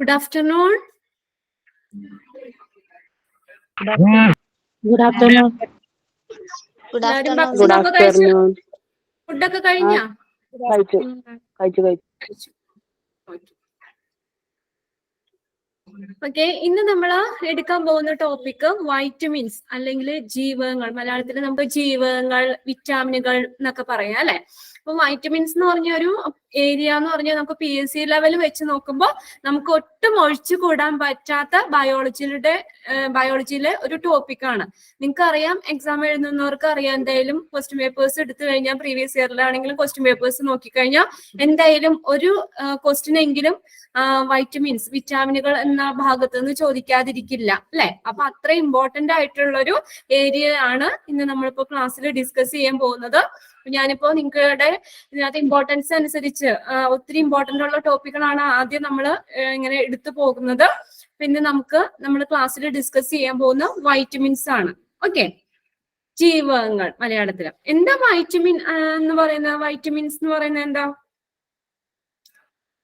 Good afternoon. Good afternoon. Good afternoon. Good afternoon. ഫുഡൊക്കെ കഴിഞ്ഞാ? കഴിച്ചു. ഓക്കെ, ഇന്ന് നമ്മൾ എടുക്കാൻ പോകുന്ന ടോപ്പിക് വൈറ്റമിൻസ് അല്ലെങ്കിൽ ജീവകങ്ങൾ. മലയാളത്തിൽ നമുക്ക് ജീവകങ്ങൾ, വിറ്റാമിനുകൾ എന്നൊക്കെ പറയാം അല്ലെ. അപ്പൊ വൈറ്റമിൻസ് എന്ന് പറഞ്ഞ ഒരു ഏരിയ എന്ന് പറഞ്ഞാൽ നമുക്ക് PSC ലെവൽ വെച്ച് നോക്കുമ്പോൾ നമുക്ക് ഒട്ടും ഒഴിച്ചുകൂടാൻ പറ്റാത്ത ബയോളജിയിലെ ഒരു ടോപ്പിക്കാണ്. നിങ്ങൾക്ക് അറിയാം, എക്സാം എഴുതുന്നവർക്ക് അറിയാം, എന്തായാലും ക്വസ്റ്റ്യൻ പേപ്പേഴ്സ് എടുത്തു കഴിഞ്ഞാൽ പ്രീവിയസ് ഇയറിലാണെങ്കിലും ക്വസ്റ്റ്യൻ പേപ്പേഴ്സ് നോക്കിക്കഴിഞ്ഞാൽ എന്തായാലും ഒരു ക്വസ്റ്റ്യൻ എങ്കിലും വൈറ്റമിൻസ്, വിറ്റാമിനുകൾ എന്ന ഭാഗത്ത് നിന്ന് ചോദിക്കാതിരിക്കില്ല അല്ലെ. അപ്പൊ അത്ര ഇമ്പോർട്ടന്റ് ആയിട്ടുള്ള ഒരു ഏരിയ ആണ് ഇന്ന് നമ്മളിപ്പോ ക്ലാസ്സിൽ ഡിസ്കസ് ചെയ്യാൻ പോകുന്നത്. ഞാനിപ്പോ നിങ്ങളുടെ ഇതിനകത്ത് ഇമ്പോർട്ടൻസ് അനുസരിച്ച് ഒത്തിരി ഇമ്പോർട്ടന്റ് ഉള്ള ടോപ്പിക്കുകളാണ് ആദ്യം നമ്മൾ ഇങ്ങനെ എടുത്തു പോകുന്നത്. പിന്നെ നമ്മൾ ക്ലാസ്സിൽ ഡിസ്കസ് ചെയ്യാൻ പോകുന്ന വൈറ്റമിൻസ് ആണ്. ഓക്കെ, ജീവകങ്ങൾ മലയാളത്തില്. എന്താ വൈറ്റമിൻ എന്ന് പറയുന്നത്? വൈറ്റമിൻസ് എന്ന് പറയുന്നത് എന്താ?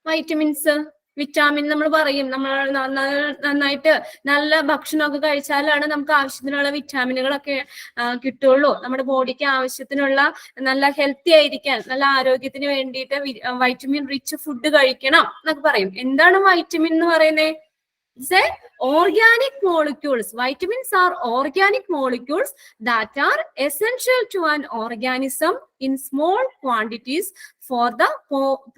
വൈറ്റമിൻസ്, വിറ്റാമിൻ നമ്മൾ പറയും. നമ്മൾ നന്നായിട്ട് നല്ല ഭക്ഷണമൊക്കെ കഴിച്ചാലാണ് നമുക്ക് ആവശ്യത്തിനുള്ള വിറ്റാമിനുകളൊക്കെ കിട്ടുള്ളൂ. നമ്മുടെ ബോഡിക്ക് ആവശ്യത്തിനുള്ള നല്ല ഹെൽത്തി ആയിരിക്കാൻ, നല്ല ആരോഗ്യത്തിന് വേണ്ടിയിട്ട് വൈറ്റമിൻ റിച്ച് ഫുഡ് കഴിക്കണം എന്നൊക്കെ പറയും. എന്താണ് വൈറ്റമിൻ എന്ന് പറയുന്നത്? It's organic molecules. Vitamins are organic molecules that are essential to an organism in small quantities for the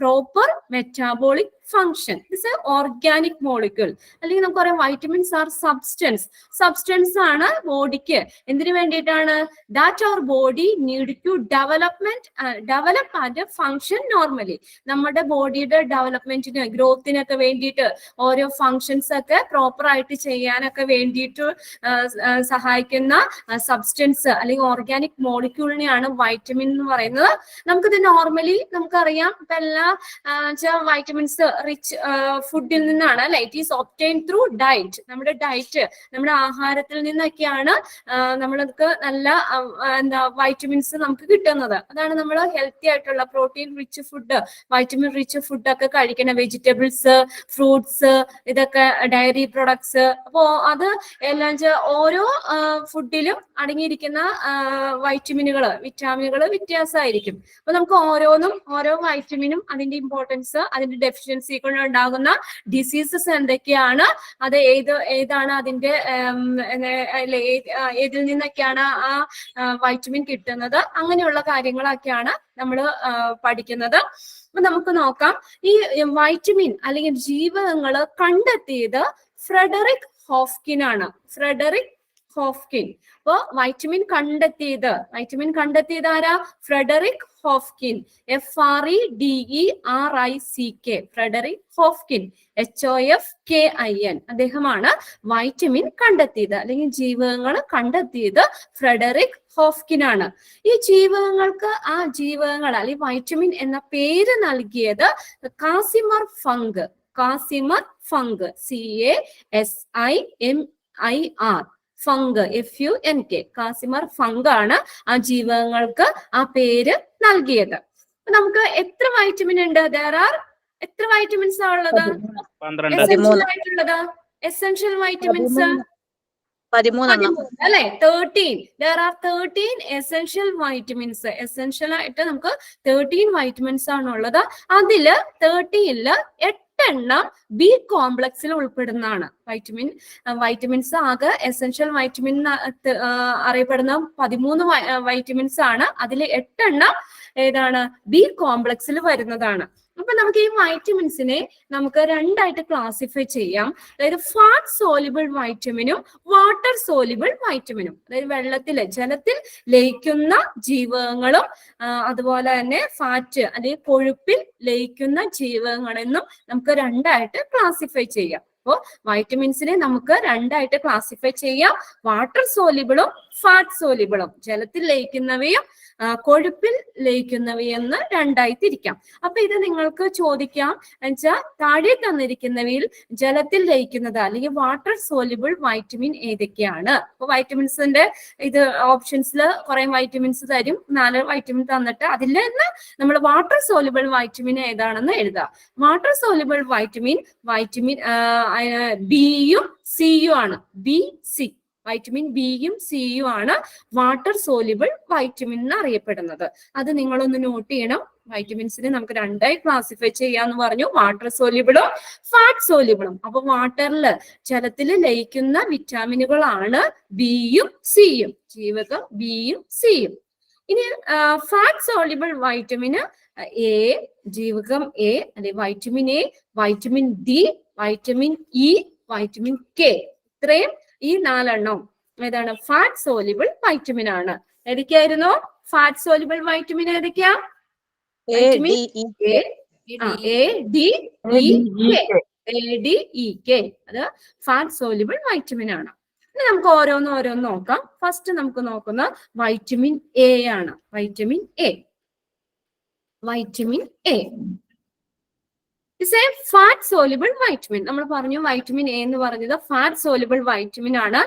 proper metabolic function. It's an organic molecule. അല്ലെങ്കിൽ നമുക്ക് പറയാം വൈറ്റമിൻസ് ആർ സബ്സ്റ്റൻസ്. സബ്സ്റ്റൻസ് ആണ് ബോഡിക്ക് എന്തിനു വേണ്ടിയിട്ടാണ്? ദാറ്റ് അവർ body need to develop and function normally. നമ്മുടെ ബോഡിയുടെ ഡെവലപ്മെന്റിന്, ഗ്രോത്തിനൊക്കെ വേണ്ടിയിട്ട്, ഓരോ ഫങ്ഷൻസ് ഒക്കെ പ്രോപ്പർ ആയിട്ട് ചെയ്യാനൊക്കെ വേണ്ടിയിട്ട് സഹായിക്കുന്ന സബ്സ്റ്റൻസ് അല്ലെങ്കിൽ ഓർഗാനിക് മോളിക്യൂളിനെയാണ് വൈറ്റമിൻ എന്ന് പറയുന്നത്. നമുക്കിത് നോർമലി നമുക്കറിയാം, ഇപ്പൊ എല്ലാ വൈറ്റമിൻസ് റിച്ച് ഫുഡിൽ നിന്നാണ് അല്ലെ. It is obtain through diet. നമ്മുടെ ഡയറ്റ്, നമ്മുടെ ആഹാരത്തിൽ നിന്നൊക്കെയാണ് നമ്മൾക്ക് നല്ല വൈറ്റമിൻസ് നമുക്ക് കിട്ടുന്നത്. അതാണ് നമ്മൾ ഹെൽത്തി ആയിട്ടുള്ള protein rich food, vitamin rich ഫുഡൊക്കെ കഴിക്കണം. വെജിറ്റബിൾസ്, ഫ്രൂട്ട്സ്, ഇതൊക്കെ ഡയറി പ്രൊഡക്ട്സ്. അപ്പോ അത് എല്ലാം ഓരോ ഫുഡിലും അടങ്ങിയിരിക്കുന്ന വൈറ്റമിനുകൾ, വിറ്റാമിനുകൾ വ്യത്യാസമായിരിക്കും. അപ്പൊ നമുക്ക് ഓരോന്നും, ഓരോ വൈറ്റമിനും അതിന്റെ ഇമ്പോർട്ടൻസ്, അതിന്റെ ഡെഫിഷ്യൻസി കൊണ്ട് ഉണ്ടാകുന്ന ഡിസീസസ് എന്തൊക്കെയാണ്, അത് ഏതാണ് അതിന്റെ ഏതിൽ നിന്നൊക്കെയാണ് ആ വൈറ്റമിൻ കിട്ടുന്നത്, അങ്ങനെയുള്ള കാര്യങ്ങളൊക്കെയാണ് നമ്മൾ പഠിക്കുന്നത്. അപ്പൊ നമുക്ക് നോക്കാം. ഈ വൈറ്റമിൻ അല്ലെങ്കിൽ ജീവകങ്ങൾ കണ്ടെത്തിയത് ഫ്രെഡറിക് ഹോഫ്കിൻ ആണ്. Frederick Hopkins. അപ്പൊ വൈറ്റമിൻ കണ്ടെത്തിയത് ആരാ? Frederick Hopkins. FREDERICK. Frederick Hopkins. HOFKIN. അദ്ദേഹമാണ് വൈറ്റമിൻ കണ്ടെത്തിയത് അല്ലെങ്കിൽ ജീവകങ്ങൾ കണ്ടെത്തിയത് ഫ്രെഡറിക് ഹോഫ്കിൻ ആണ്. ഈ ജീവകങ്ങൾക്ക് ആ ജീവകങ്ങൾ അല്ലെങ്കിൽ വൈറ്റമിൻ എന്ന പേര് നൽകിയത് Casimir Funk. Casimir Funk. CASIMIR. Funk. FUNK. Casimir Funk ആണ് ആ ജീവകങ്ങൾക്ക് ആ പേര് നൽകിയത്. നമുക്ക് എത്ര വൈറ്റമിൻ ഉണ്ട്? എത്ര വൈറ്റമിൻസ് ആ ഉള്ളത്? എസെൻഷ്യൽ വൈറ്റമിൻസ് 13 അല്ലെ? 13. There are 13 essential vitamins. Essential ആയിട്ട് നമുക്ക് 13 വൈറ്റമിൻസ് ആണുള്ളത്. അതില് 13-ല് 8 എണ്ണം ബി കോംപ്ലക്സിൽ ഉൾപ്പെടുന്നതാണ്. വൈറ്റമിൻസ് ആകെ എസെൻഷ്യൽ വൈറ്റമിൻ അറിയപ്പെടുന്ന 13 വൈറ്റമിൻസ് ആണ്. അതിൽ 8 എണ്ണം ഏതാണ്? ബി കോംപ്ലക്സിൽ വരുന്നതാണ്. അപ്പൊ നമുക്ക് ഈ വൈറ്റമിൻസിനെ നമുക്ക് രണ്ടായിട്ട് ക്ലാസിഫൈ ചെയ്യാം. അതായത് ഫാറ്റ് സോലിബിൾ വൈറ്റമിനും വാട്ടർ സോലിബിൾ വൈറ്റമിനും. അതായത് ജലത്തിൽ ലയിക്കുന്ന ജീവകങ്ങളും അതുപോലെ തന്നെ ഫാറ്റ് അല്ലെങ്കിൽ കൊഴുപ്പിൽ ലയിക്കുന്ന ജീവകങ്ങളെന്നും നമുക്ക് രണ്ടായിട്ട് ക്ലാസിഫൈ ചെയ്യാം. അപ്പോൾ വൈറ്റമിൻസിനെ നമുക്ക് രണ്ടായിട്ട് ക്ലാസിഫൈ ചെയ്യാം. വാട്ടർ സോലിബിളും ഫാറ്റ് സോലിബിളും. ജലത്തിൽ ലയിക്കുന്നവയും കൊഴുപ്പിൽ ലയിക്കുന്നവയെന്ന് രണ്ടായി തിരിക്കാം. അപ്പൊ ഇത് നിങ്ങൾക്ക് ചോദിക്കാം എന്നുവെച്ചാൽ താഴെ തന്നിരിക്കുന്നവയിൽ ജലത്തിൽ ലയിക്കുന്നത് അല്ലെങ്കിൽ വാട്ടർ സോലിബിൾ വൈറ്റമിൻ ഏതൊക്കെയാണ്? അപ്പൊ വൈറ്റമിൻസിന്റെ ഇത് ഓപ്ഷൻസിൽ കുറെ വൈറ്റമിൻസ് തരും, 4 വൈറ്റമിൻ തന്നിട്ട് അതിൽ നിന്ന് നമ്മൾ വാട്ടർ സോലിബിൾ വൈറ്റമിൻ ഏതാണെന്ന് എഴുതാം. വാട്ടർ സോലിബിൾ വൈറ്റമിൻ ബിയും സിയും ആണ്. ബി സി വൈറ്റമിൻ ബിയും സിയും ആണ് വാട്ടർ സോലിബിൾ വൈറ്റമിൻ എന്ന് അറിയപ്പെടുന്നത്. അത് നിങ്ങളൊന്ന് നോട്ട് ചെയ്യണം. വൈറ്റമിൻസിനെ നമുക്ക് രണ്ടായി ക്ലാസിഫൈ ചെയ്യാന്ന് പറഞ്ഞു, വാട്ടർ സോലിബിളും ഫാറ്റ് സോലിബിളും. അപ്പൊ വാട്ടറിൽ ജലത്തിൽ ലയിക്കുന്ന വിറ്റാമിനുകളാണ് ബിയും സിയും, ജീവകം ബിയും സിയും. ഇനി ഫാറ്റ് സോലിബിൾ വൈറ്റമിന് എ, ജീവകം എ അല്ലെ vitamin A, vitamin D, vitamin E, vitamin K. ഇത്രയും ഈ 4 എണ്ണം ഏതാണ്? ഫാറ്റ് സോലിബിൾ വൈറ്റമിൻ ആണ്. ഏതൊക്കെയായിരുന്നു ഫാറ്റ് സോലിബിൾ വൈറ്റമിൻ? ഏതൊക്കെയാ? Vitamin A, D, E, K. അത് ഫാറ്റ് സോലിബിൾ വൈറ്റമിൻ ആണ്. ഇനി നമുക്ക് ഓരോന്ന് നോക്കാം. ഫസ്റ്റ് നമുക്ക് നോക്കുന്ന വൈറ്റമിൻ എ ആണ്. Vitamin A is A fat soluble vitamin. നമ്മൾ പറഞ്ഞു വൈറ്റമിൻ എ എന്ന് പറഞ്ഞത് ഫാറ്റ് സോലിബിൾ വൈറ്റമിൻ ആണ്.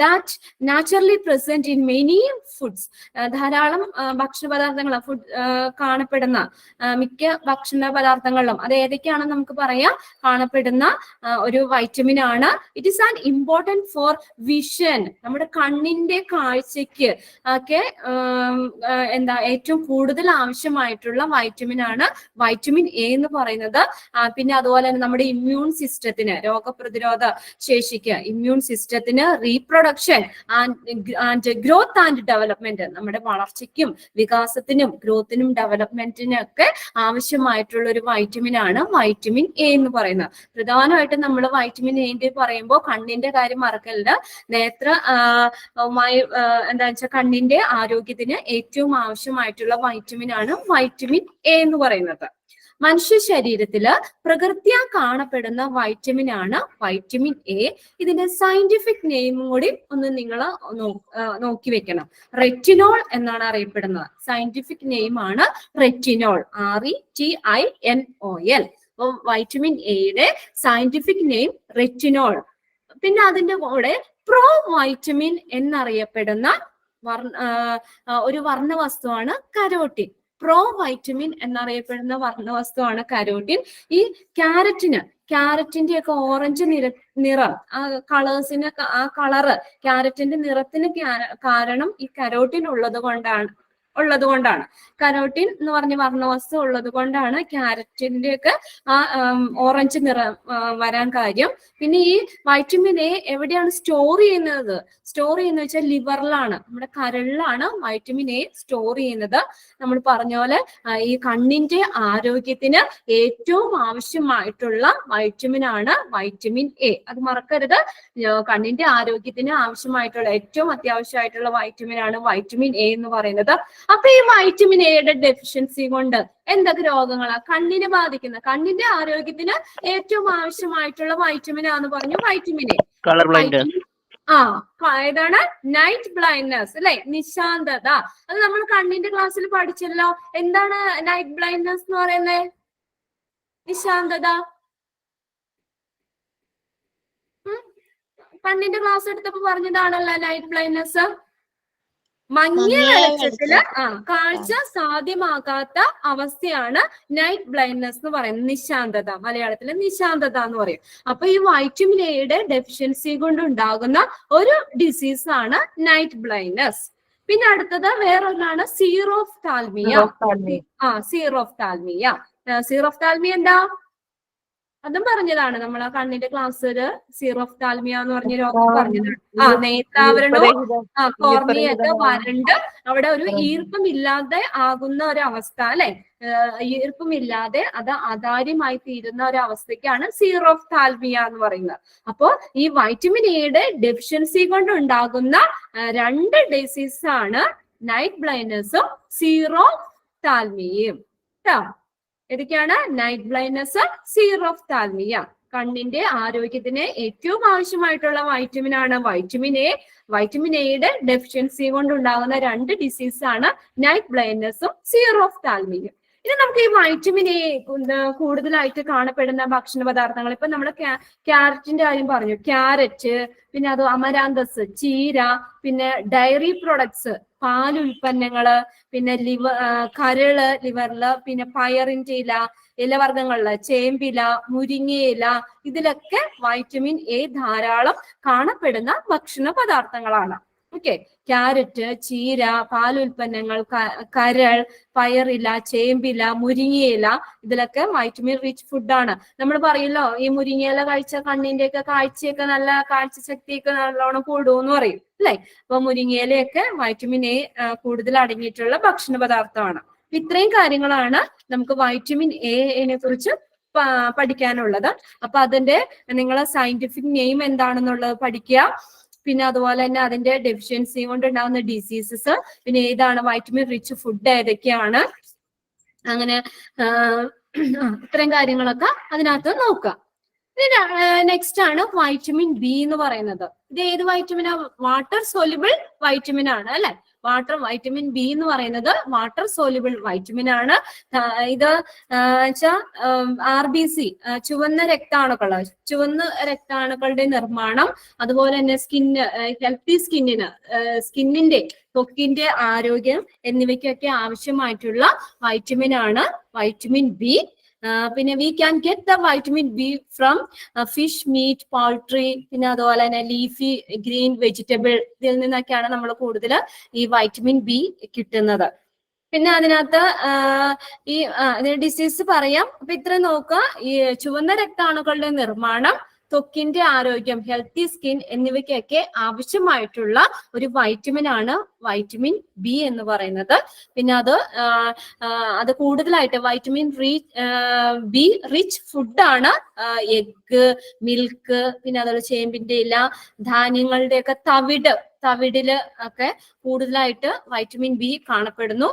That naturally present in many foods. ധാരാളം ഭക്ഷണ പദാർത്ഥങ്ങൾ കാണപ്പെടുന്ന മിക്ക ഭക്ഷണ പദാർത്ഥങ്ങളിലും അത് ഏതൊക്കെയാണെന്ന് നമുക്ക് പറയാം, കാണപ്പെടുന്ന ഒരു വൈറ്റമിൻ ആണ്. It is an important for vision. നമ്മുടെ കണ്ണിന്റെ കാഴ്ചയ്ക്ക് ഒക്കെ ഏറ്റവും കൂടുതൽ ആവശ്യമായിട്ടുള്ള വൈറ്റമിൻ ആണ് വൈറ്റമിൻ എ എന്ന് പറയുന്നത്. പിന്നെ അതുപോലെ തന്നെ നമ്മുടെ ഇമ്മ്യൂൺ സിസ്റ്റത്തിന്, രോഗപ്രതിരോധ ശേഷിക്ക്, ഇമ്മ്യൂൺ സിസ്റ്റത്തിന്, reproduction and growth and development, നമ്മുടെ വളർച്ചയ്ക്കും വികാസത്തിനും ഗ്രോത്തിനും ഡെവലപ്മെന്റിനും ഒക്കെ ആവശ്യമായിട്ടുള്ള ഒരു വൈറ്റമിൻ ആണ് വൈറ്റമിൻ എ എന്ന് പറയുന്നത്. പ്രധാനമായിട്ടും നമ്മൾ വൈറ്റമിൻ എ പറയുമ്പോൾ കണ്ണിന്റെ കാര്യം മറക്കരുത്. എന്താ വെച്ചാൽ കണ്ണിന്റെ ആരോഗ്യത്തിന് ഏറ്റവും ആവശ്യമായിട്ടുള്ള വൈറ്റമിൻ ആണ് വൈറ്റമിൻ എ എന്ന് പറയുന്നത്. മനുഷ്യ ശരീരത്തില് പ്രകൃത്യാ കാണപ്പെടുന്ന വൈറ്റമിൻ ആണ് വൈറ്റമിൻ എ. ഇതിന്റെ സയന്റിഫിക് നെയിം കൂടി ഒന്ന് നിങ്ങൾ നോക്കി വെക്കണം. റെറ്റിനോൾ എന്നാണ് അറിയപ്പെടുന്നത്. സയന്റിഫിക് നെയിം ആണ് റെറ്റിനോൾ, RETINOL. അപ്പൊ വൈറ്റമിൻ എയുടെ സയന്റിഫിക് നെയിം റെറ്റിനോൾ. പിന്നെ അതിന്റെ കൂടെ പ്രോ വൈറ്റമിൻ എന്നറിയപ്പെടുന്ന ഒരു വർണ്ണവസ്തുവാണ് കരോട്ടിൻ. പ്രോ വൈറ്റമിൻ എന്നറിയപ്പെടുന്ന വർണ്ണവസ്തുവാണ് കരോട്ടിൻ. ഈ ക്യാരറ്റിന്റെ ഒക്കെ ഓറഞ്ച് നിറം, ആ കളേഴ്സിന്, ആ കളറ്, ക്യാരറ്റിന്റെ നിറത്തിന് കാരണം ഈ കരോട്ടിൻ ഉള്ളത് കൊണ്ടാണ്. കരോട്ടിൻ എന്ന് പറഞ്ഞ വർണ്ണവസ്തു ഉള്ളത് കൊണ്ടാണ് ക്യാരറ്റിന്റെ ഒക്കെ ആ ഓറഞ്ച് നിറം വരാൻ കാര്യം. പിന്നെ ഈ വൈറ്റമിൻ എ എവിടെയാണ് സ്റ്റോർ ചെയ്യുന്നത് വെച്ചാൽ ലിവറിലാണ്, നമ്മുടെ കരളിലാണ് വൈറ്റമിൻ എ സ്റ്റോർ ചെയ്യുന്നത്. നമ്മൾ പറഞ്ഞ പോലെ ഈ കണ്ണിന്റെ ആരോഗ്യത്തിന് ഏറ്റവും ആവശ്യമായിട്ടുള്ള വൈറ്റമിൻ ആണ് വൈറ്റമിൻ എ. അത് മറക്കരുത്. കണ്ണിന്റെ ആരോഗ്യത്തിന് ആവശ്യമായിട്ടുള്ള ഏറ്റവും അത്യാവശ്യമായിട്ടുള്ള വൈറ്റമിൻ ആണ് വൈറ്റമിൻ എ എന്ന് പറയുന്നത്. അപ്പൊ ഈ വൈറ്റമിൻ എയുടെ ഡെഫിഷ്യൻസി കൊണ്ട് എന്തൊക്കെ രോഗങ്ങളാ കണ്ണിനെ ബാധിക്കുന്ന, കണ്ണിന്റെ ആരോഗ്യത്തിന് ഏറ്റവും ആവശ്യമായിട്ടുള്ള വൈറ്റമിൻ ആന്ന് പറഞ്ഞു വൈറ്റമിൻ എ. ഏതാണ്? നൈറ്റ് ബ്ലൈൻഡ്നെസ് അല്ലെ, നിശാന്തത. അത് നമ്മൾ കണ്ണിന്റെ ക്ലാസ്സിൽ പഠിച്ചല്ലോ. എന്താണ് നൈറ്റ് ബ്ലൈൻഡ്നെസ് എന്ന് പറയുന്നത്? നിശാന്തത. കണ്ണിന്റെ ക്ലാസ് എടുത്തപ്പോ പറഞ്ഞതാണല്ലോ നൈറ്റ് ബ്ലൈൻഡ്നെസ്. മഞ്ഞ വെളിച്ചത്തില് കാഴ്ച സാധ്യമാകാത്ത അവസ്ഥയാണ് നൈറ്റ് ബ്ലൈൻഡ്നെസ് എന്ന് പറയുന്നത്, നിശാന്തത. മലയാളത്തില് നിശാന്തത എന്ന് പറയും. അപ്പൊ ഈ വൈറ്റമിൻ എയുടെ ഡെഫിഷ്യൻസി കൊണ്ടുണ്ടാകുന്ന ഒരു ഡിസീസ് ആണ് നൈറ്റ് ബ്ലൈൻഡ്നെസ്. പിന്നെ അടുത്തത് വേറൊന്നാണ് സീറോഫ്താൽമിയ. സീറോഫ്താൽമിയ എന്താ? അതും പറഞ്ഞതാണ് നമ്മൾ ആ കണ്ണിന്റെ ക്ലാസ്സിൽ. സീറോഫ്താൽമിയ എന്ന് പറഞ്ഞ രോഗം പറഞ്ഞതാണ്. നേത്രാവരണവും കോർണിയൊക്കെ വരണ്ട് അവിടെ ഒരു ഈർപ്പമില്ലാതെ ആകുന്ന ഒരു അവസ്ഥ അല്ലെ, ഈർപ്പമില്ലാതെ അത് അതാര്യമായി തീരുന്ന ഒരു അവസ്ഥയ്ക്കാണ് സീറോഫ്താൽമിയ എന്ന് പറയുന്നത്. അപ്പോ ഈ വൈറ്റമിൻ എയുടെ ഡെഫിഷ്യൻസി കൊണ്ടുണ്ടാകുന്ന 2 ഡിസീസ് ആണ് നൈറ്റ് ബ്ലൈൻഡ്നെസ്സും സീറോഫ്താൽമിയയും. ഏതൊക്കെയാണ്? Night blindness, xerophthalmia. കണ്ണിന്റെ ആരോഗ്യത്തിന് ഏറ്റവും ആവശ്യമായിട്ടുള്ള വൈറ്റമിൻ ആണ് വൈറ്റമിൻ എ. വൈറ്റമിൻ എയുടെ ഡെഫിഷ്യൻസി കൊണ്ടുണ്ടാകുന്ന 2 ഡിസീസ് ആണ് നൈറ്റ് ബ്ലൈൻഡ്നെസ്സും സീറോ ഓഫ്താൽമിയും. ഇനി നമുക്ക് ഈ വൈറ്റമിൻ എ കൂടുതലായിട്ട് കാണപ്പെടുന്ന ഭക്ഷണ പദാർത്ഥങ്ങൾ, ഇപ്പൊ നമ്മുടെ ക്യാരറ്റിന്റെ കാര്യം പറഞ്ഞു, ക്യാരറ്റ്, പിന്നെ അത് അമരാന്തസ്, ചീര, പിന്നെ ഡയറി പ്രൊഡക്ട്സ്, പാലുൽപ്പന്നങ്ങള്, പിന്നെ കരള്, ലിവറില്, പിന്നെ പയറിന്റെ ഇല, ഇലവർഗ്ഗങ്ങളില് ചേമ്പില, മുരിങ്ങയില, ഇതിലൊക്കെ വൈറ്റമിൻ എ ധാരാളം കാണപ്പെടുന്ന ഭക്ഷണ പദാർത്ഥങ്ങളാണ്. ഓക്കെ, ക്യാരറ്റ്, ചീര, പാലുൽപ്പന്നങ്ങൾ, കരൾ, പയറില, ചേമ്പില, മുരിങ്ങയില, ഇതിലൊക്കെ വൈറ്റമിൻ റിച്ച് ഫുഡാണ്. നമ്മൾ പറയല്ലോ ഈ മുരിങ്ങയില കഴിച്ച കണ്ണിന്റെ ഒക്കെ കാഴ്ചയൊക്കെ നല്ല കാഴ്ച ശക്തിയൊക്കെ നല്ലോണം കൂടുമെന്ന് പറയും അല്ലെ. അപ്പൊ മുരിങ്ങയിലയൊക്കെ വൈറ്റമിൻ എ കൂടുതൽ അടങ്ങിയിട്ടുള്ള ഭക്ഷണ പദാർത്ഥമാണ്. ഇത്രയും കാര്യങ്ങളാണ് നമുക്ക് വൈറ്റമിൻ എനെ കുറിച്ച് പഠിക്കാനുള്ളത്. അപ്പൊ അതിന്റെ നിങ്ങളെ സയന്റിഫിക് നെയിം എന്താണെന്നുള്ളത് പഠിക്കുക. പിന്നെ അതുപോലെ തന്നെ അതിന്റെ ഡെഫിഷ്യൻസി കൊണ്ട് ഉണ്ടാകുന്ന ഡിസീസസ്, പിന്നെ ഏതാണ് വൈറ്റമിൻ റിച്ച് ഫുഡ് ഏതൊക്കെയാണ്, അങ്ങനെ ഇത്രയും കാര്യങ്ങളൊക്കെ അതിനകത്ത് നോക്കുക. നെക്സ്റ്റ് ആണ് വൈറ്റമിൻ ബി എന്ന് പറയുന്നത്. ഇത് ഏത് വൈറ്റമിനാ? വാട്ടർ സോല്യുബിൾ വൈറ്റമിൻ ആണ് അല്ലെ. വൈറ്റമിൻ ബി എന്ന് പറയുന്നത് വാട്ടർ സോല്യുബിൾ വൈറ്റമിൻ ആണ്. ഇത് RBC, ചുവന്ന രക്താണുക്കളുടെ നിർമ്മാണം, അതുപോലെ തന്നെ ഹെൽത്തി സ്കിന്നിന്റെ ത്വക്കിന്റെ ആരോഗ്യം എന്നിവയ്ക്കൊക്കെ ആവശ്യമായിട്ടുള്ള വൈറ്റമിൻ ആണ് വൈറ്റമിൻ ബി. പിന്നെ we can get the vitamin B from fish, meat, poultry, പിന്നെ അതുപോലെ തന്നെ ലീഫി ഗ്രീൻ വെജിറ്റബിൾ, ഇതിൽ നിന്നൊക്കെയാണ് നമ്മൾ കൂടുതൽ ഈ വൈറ്റമിൻ ബി കിട്ടുന്നത്. പിന്നെ അതിനകത്ത് ഈ ഡിസീസ് പറയാം. അപ്പൊ ഇത്ര നോക്കുക. ഈ ചുവന്ന രക്താണുക്കളുടെ നിർമ്മാണം, ത്വക്കിന്റെ ആരോഗ്യം, ഹെൽത്തി സ്കിൻ എന്നിവയ്ക്കൊക്കെ ആവശ്യമായിട്ടുള്ള ഒരു വൈറ്റമിൻ ആണ് വൈറ്റമിൻ ബി എന്ന് പറയുന്നത്. പിന്നെ അത് കൂടുതലായിട്ട് വൈറ്റമിൻ ബി റിച്ച് ഫുഡാണ് എഗ്, മിൽക്ക്, പിന്നെ അതുപോലെ ചേമ്പിന്റെ ഇല, ധാന്യങ്ങളുടെ ഒക്കെ തവിടില് ഒക്കെ കൂടുതലായിട്ട് വൈറ്റമിൻ ബി കാണപ്പെടുന്നു.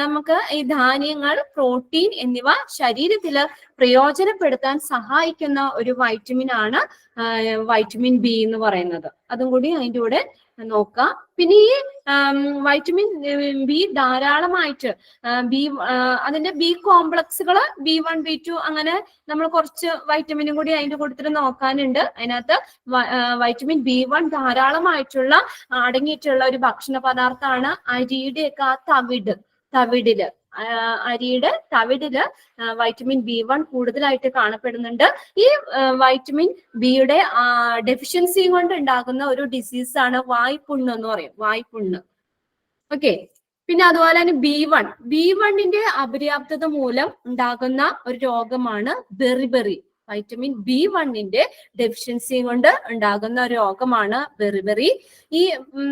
നമുക്ക് ഈ ധാന്യങ്ങൾ, പ്രോട്ടീൻ എന്നിവ ശരീരത്തില് പ്രയോജനപ്പെടുത്താൻ സഹായിക്കുന്ന ഒരു വൈറ്റമിൻ ആണ് വൈറ്റമിൻ ബി എന്ന് പറയുന്നത്. അതും കൂടി അതിൻ്റെ കൂടെ നോക്കാം. പിന്നെ ഈ വൈറ്റമിൻ ബി ധാരാളമായിട്ട് അതിന്റെ ബി കോംപ്ലക്സുകൾ B1, B2 അങ്ങനെ നമ്മൾ കുറച്ച് വൈറ്റമിനും കൂടി അതിന്റെ കൂട്ടത്തിൽ നോക്കാനുണ്ട്. അതിനകത്ത് വൈറ്റമിൻ B1 ധാരാളമായിട്ടുള്ള അടങ്ങിയിട്ടുള്ള ഒരു ഭക്ഷണ പദാർത്ഥമാണ് അരിയുടെ ഒക്കെ അരിയുടെ തവിടില് വൈറ്റമിൻ B1 കൂടുതലായിട്ട് കാണപ്പെടുന്നുണ്ട്. ഈ വൈറ്റമിൻ ബിയുടെ ഡെഫിഷ്യൻസി കൊണ്ട് ഉണ്ടാകുന്ന ഒരു ഡിസീസ് ആണ് വായ്പുണ്ണ് എന്ന് പറയും, വായ്പുണ്ണ്. ഓക്കെ, പിന്നെ അതുപോലെ തന്നെ B1ന്റെ അപര്യാപ്തത മൂലം ഉണ്ടാകുന്ന ഒരു രോഗമാണ് ബെറിബെറി. വൈറ്റമിൻ B1ന്റെ ഡെഫിഷ്യൻസി കൊണ്ട് ഉണ്ടാകുന്ന ഒരു രോഗമാണ് ബെറിബെറി. ഈ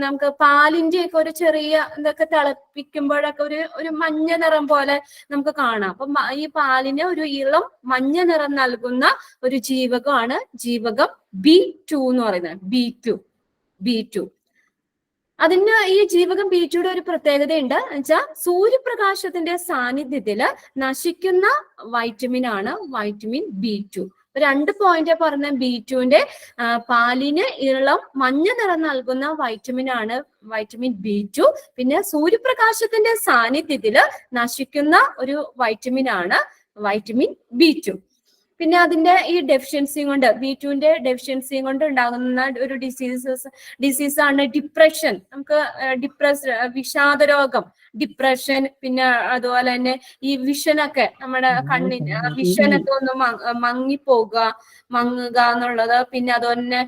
നമുക്ക് പാലിന്റെ ഒക്കെ ഒരു ചെറിയ ഇതൊക്കെ തിളപ്പിക്കുമ്പോഴൊക്കെ ഒരു മഞ്ഞ നിറം പോലെ നമുക്ക് കാണാം. അപ്പൊ ഈ പാലിന് ഒരു ഇളം മഞ്ഞ നിറം നൽകുന്ന ഒരു ജീവകമാണ് ജീവകം B2 എന്ന് പറയുന്നത്. B2 അതിന് ഈ ജീവകം B2യുടെ ഒരു പ്രത്യേകതയുണ്ട്. എന്നുവെച്ചാൽ സൂര്യപ്രകാശത്തിന്റെ സാന്നിധ്യത്തില് നശിക്കുന്ന വൈറ്റമിൻ ആണ് വൈറ്റമിൻ B2. 2 പോയിന്റ് പറഞ്ഞ B2ന്റെ പാലിന് ഇളം മഞ്ഞ നിറം നൽകുന്ന വൈറ്റമിൻ ആണ് വൈറ്റമിൻ B2. പിന്നെ സൂര്യപ്രകാശത്തിന്റെ സാന്നിധ്യത്തില് നശിക്കുന്ന ഒരു വൈറ്റമിൻ ആണ് വൈറ്റമിൻ B2. പിന്നെ അതിന്റെ ഈ ഡെഫിഷ്യൻസി കൊണ്ട് B2ന്റെ ഡെഫിഷ്യൻസി കൊണ്ട് ഉണ്ടാകുന്ന ഒരു ഡിസീസാണ് ഡിപ്രഷൻ. നമുക്ക് വിഷാദരോഗം, ഡിപ്രഷൻ, പിന്നെ അതുപോലെ തന്നെ ഈ വിഷനൊക്കെ, നമ്മുടെ കണ്ണിന് വിഷനൊക്കെ ഒന്ന് മങ്ങുക എന്നുള്ളത്, പിന്നെ അതുപോലെ തന്നെ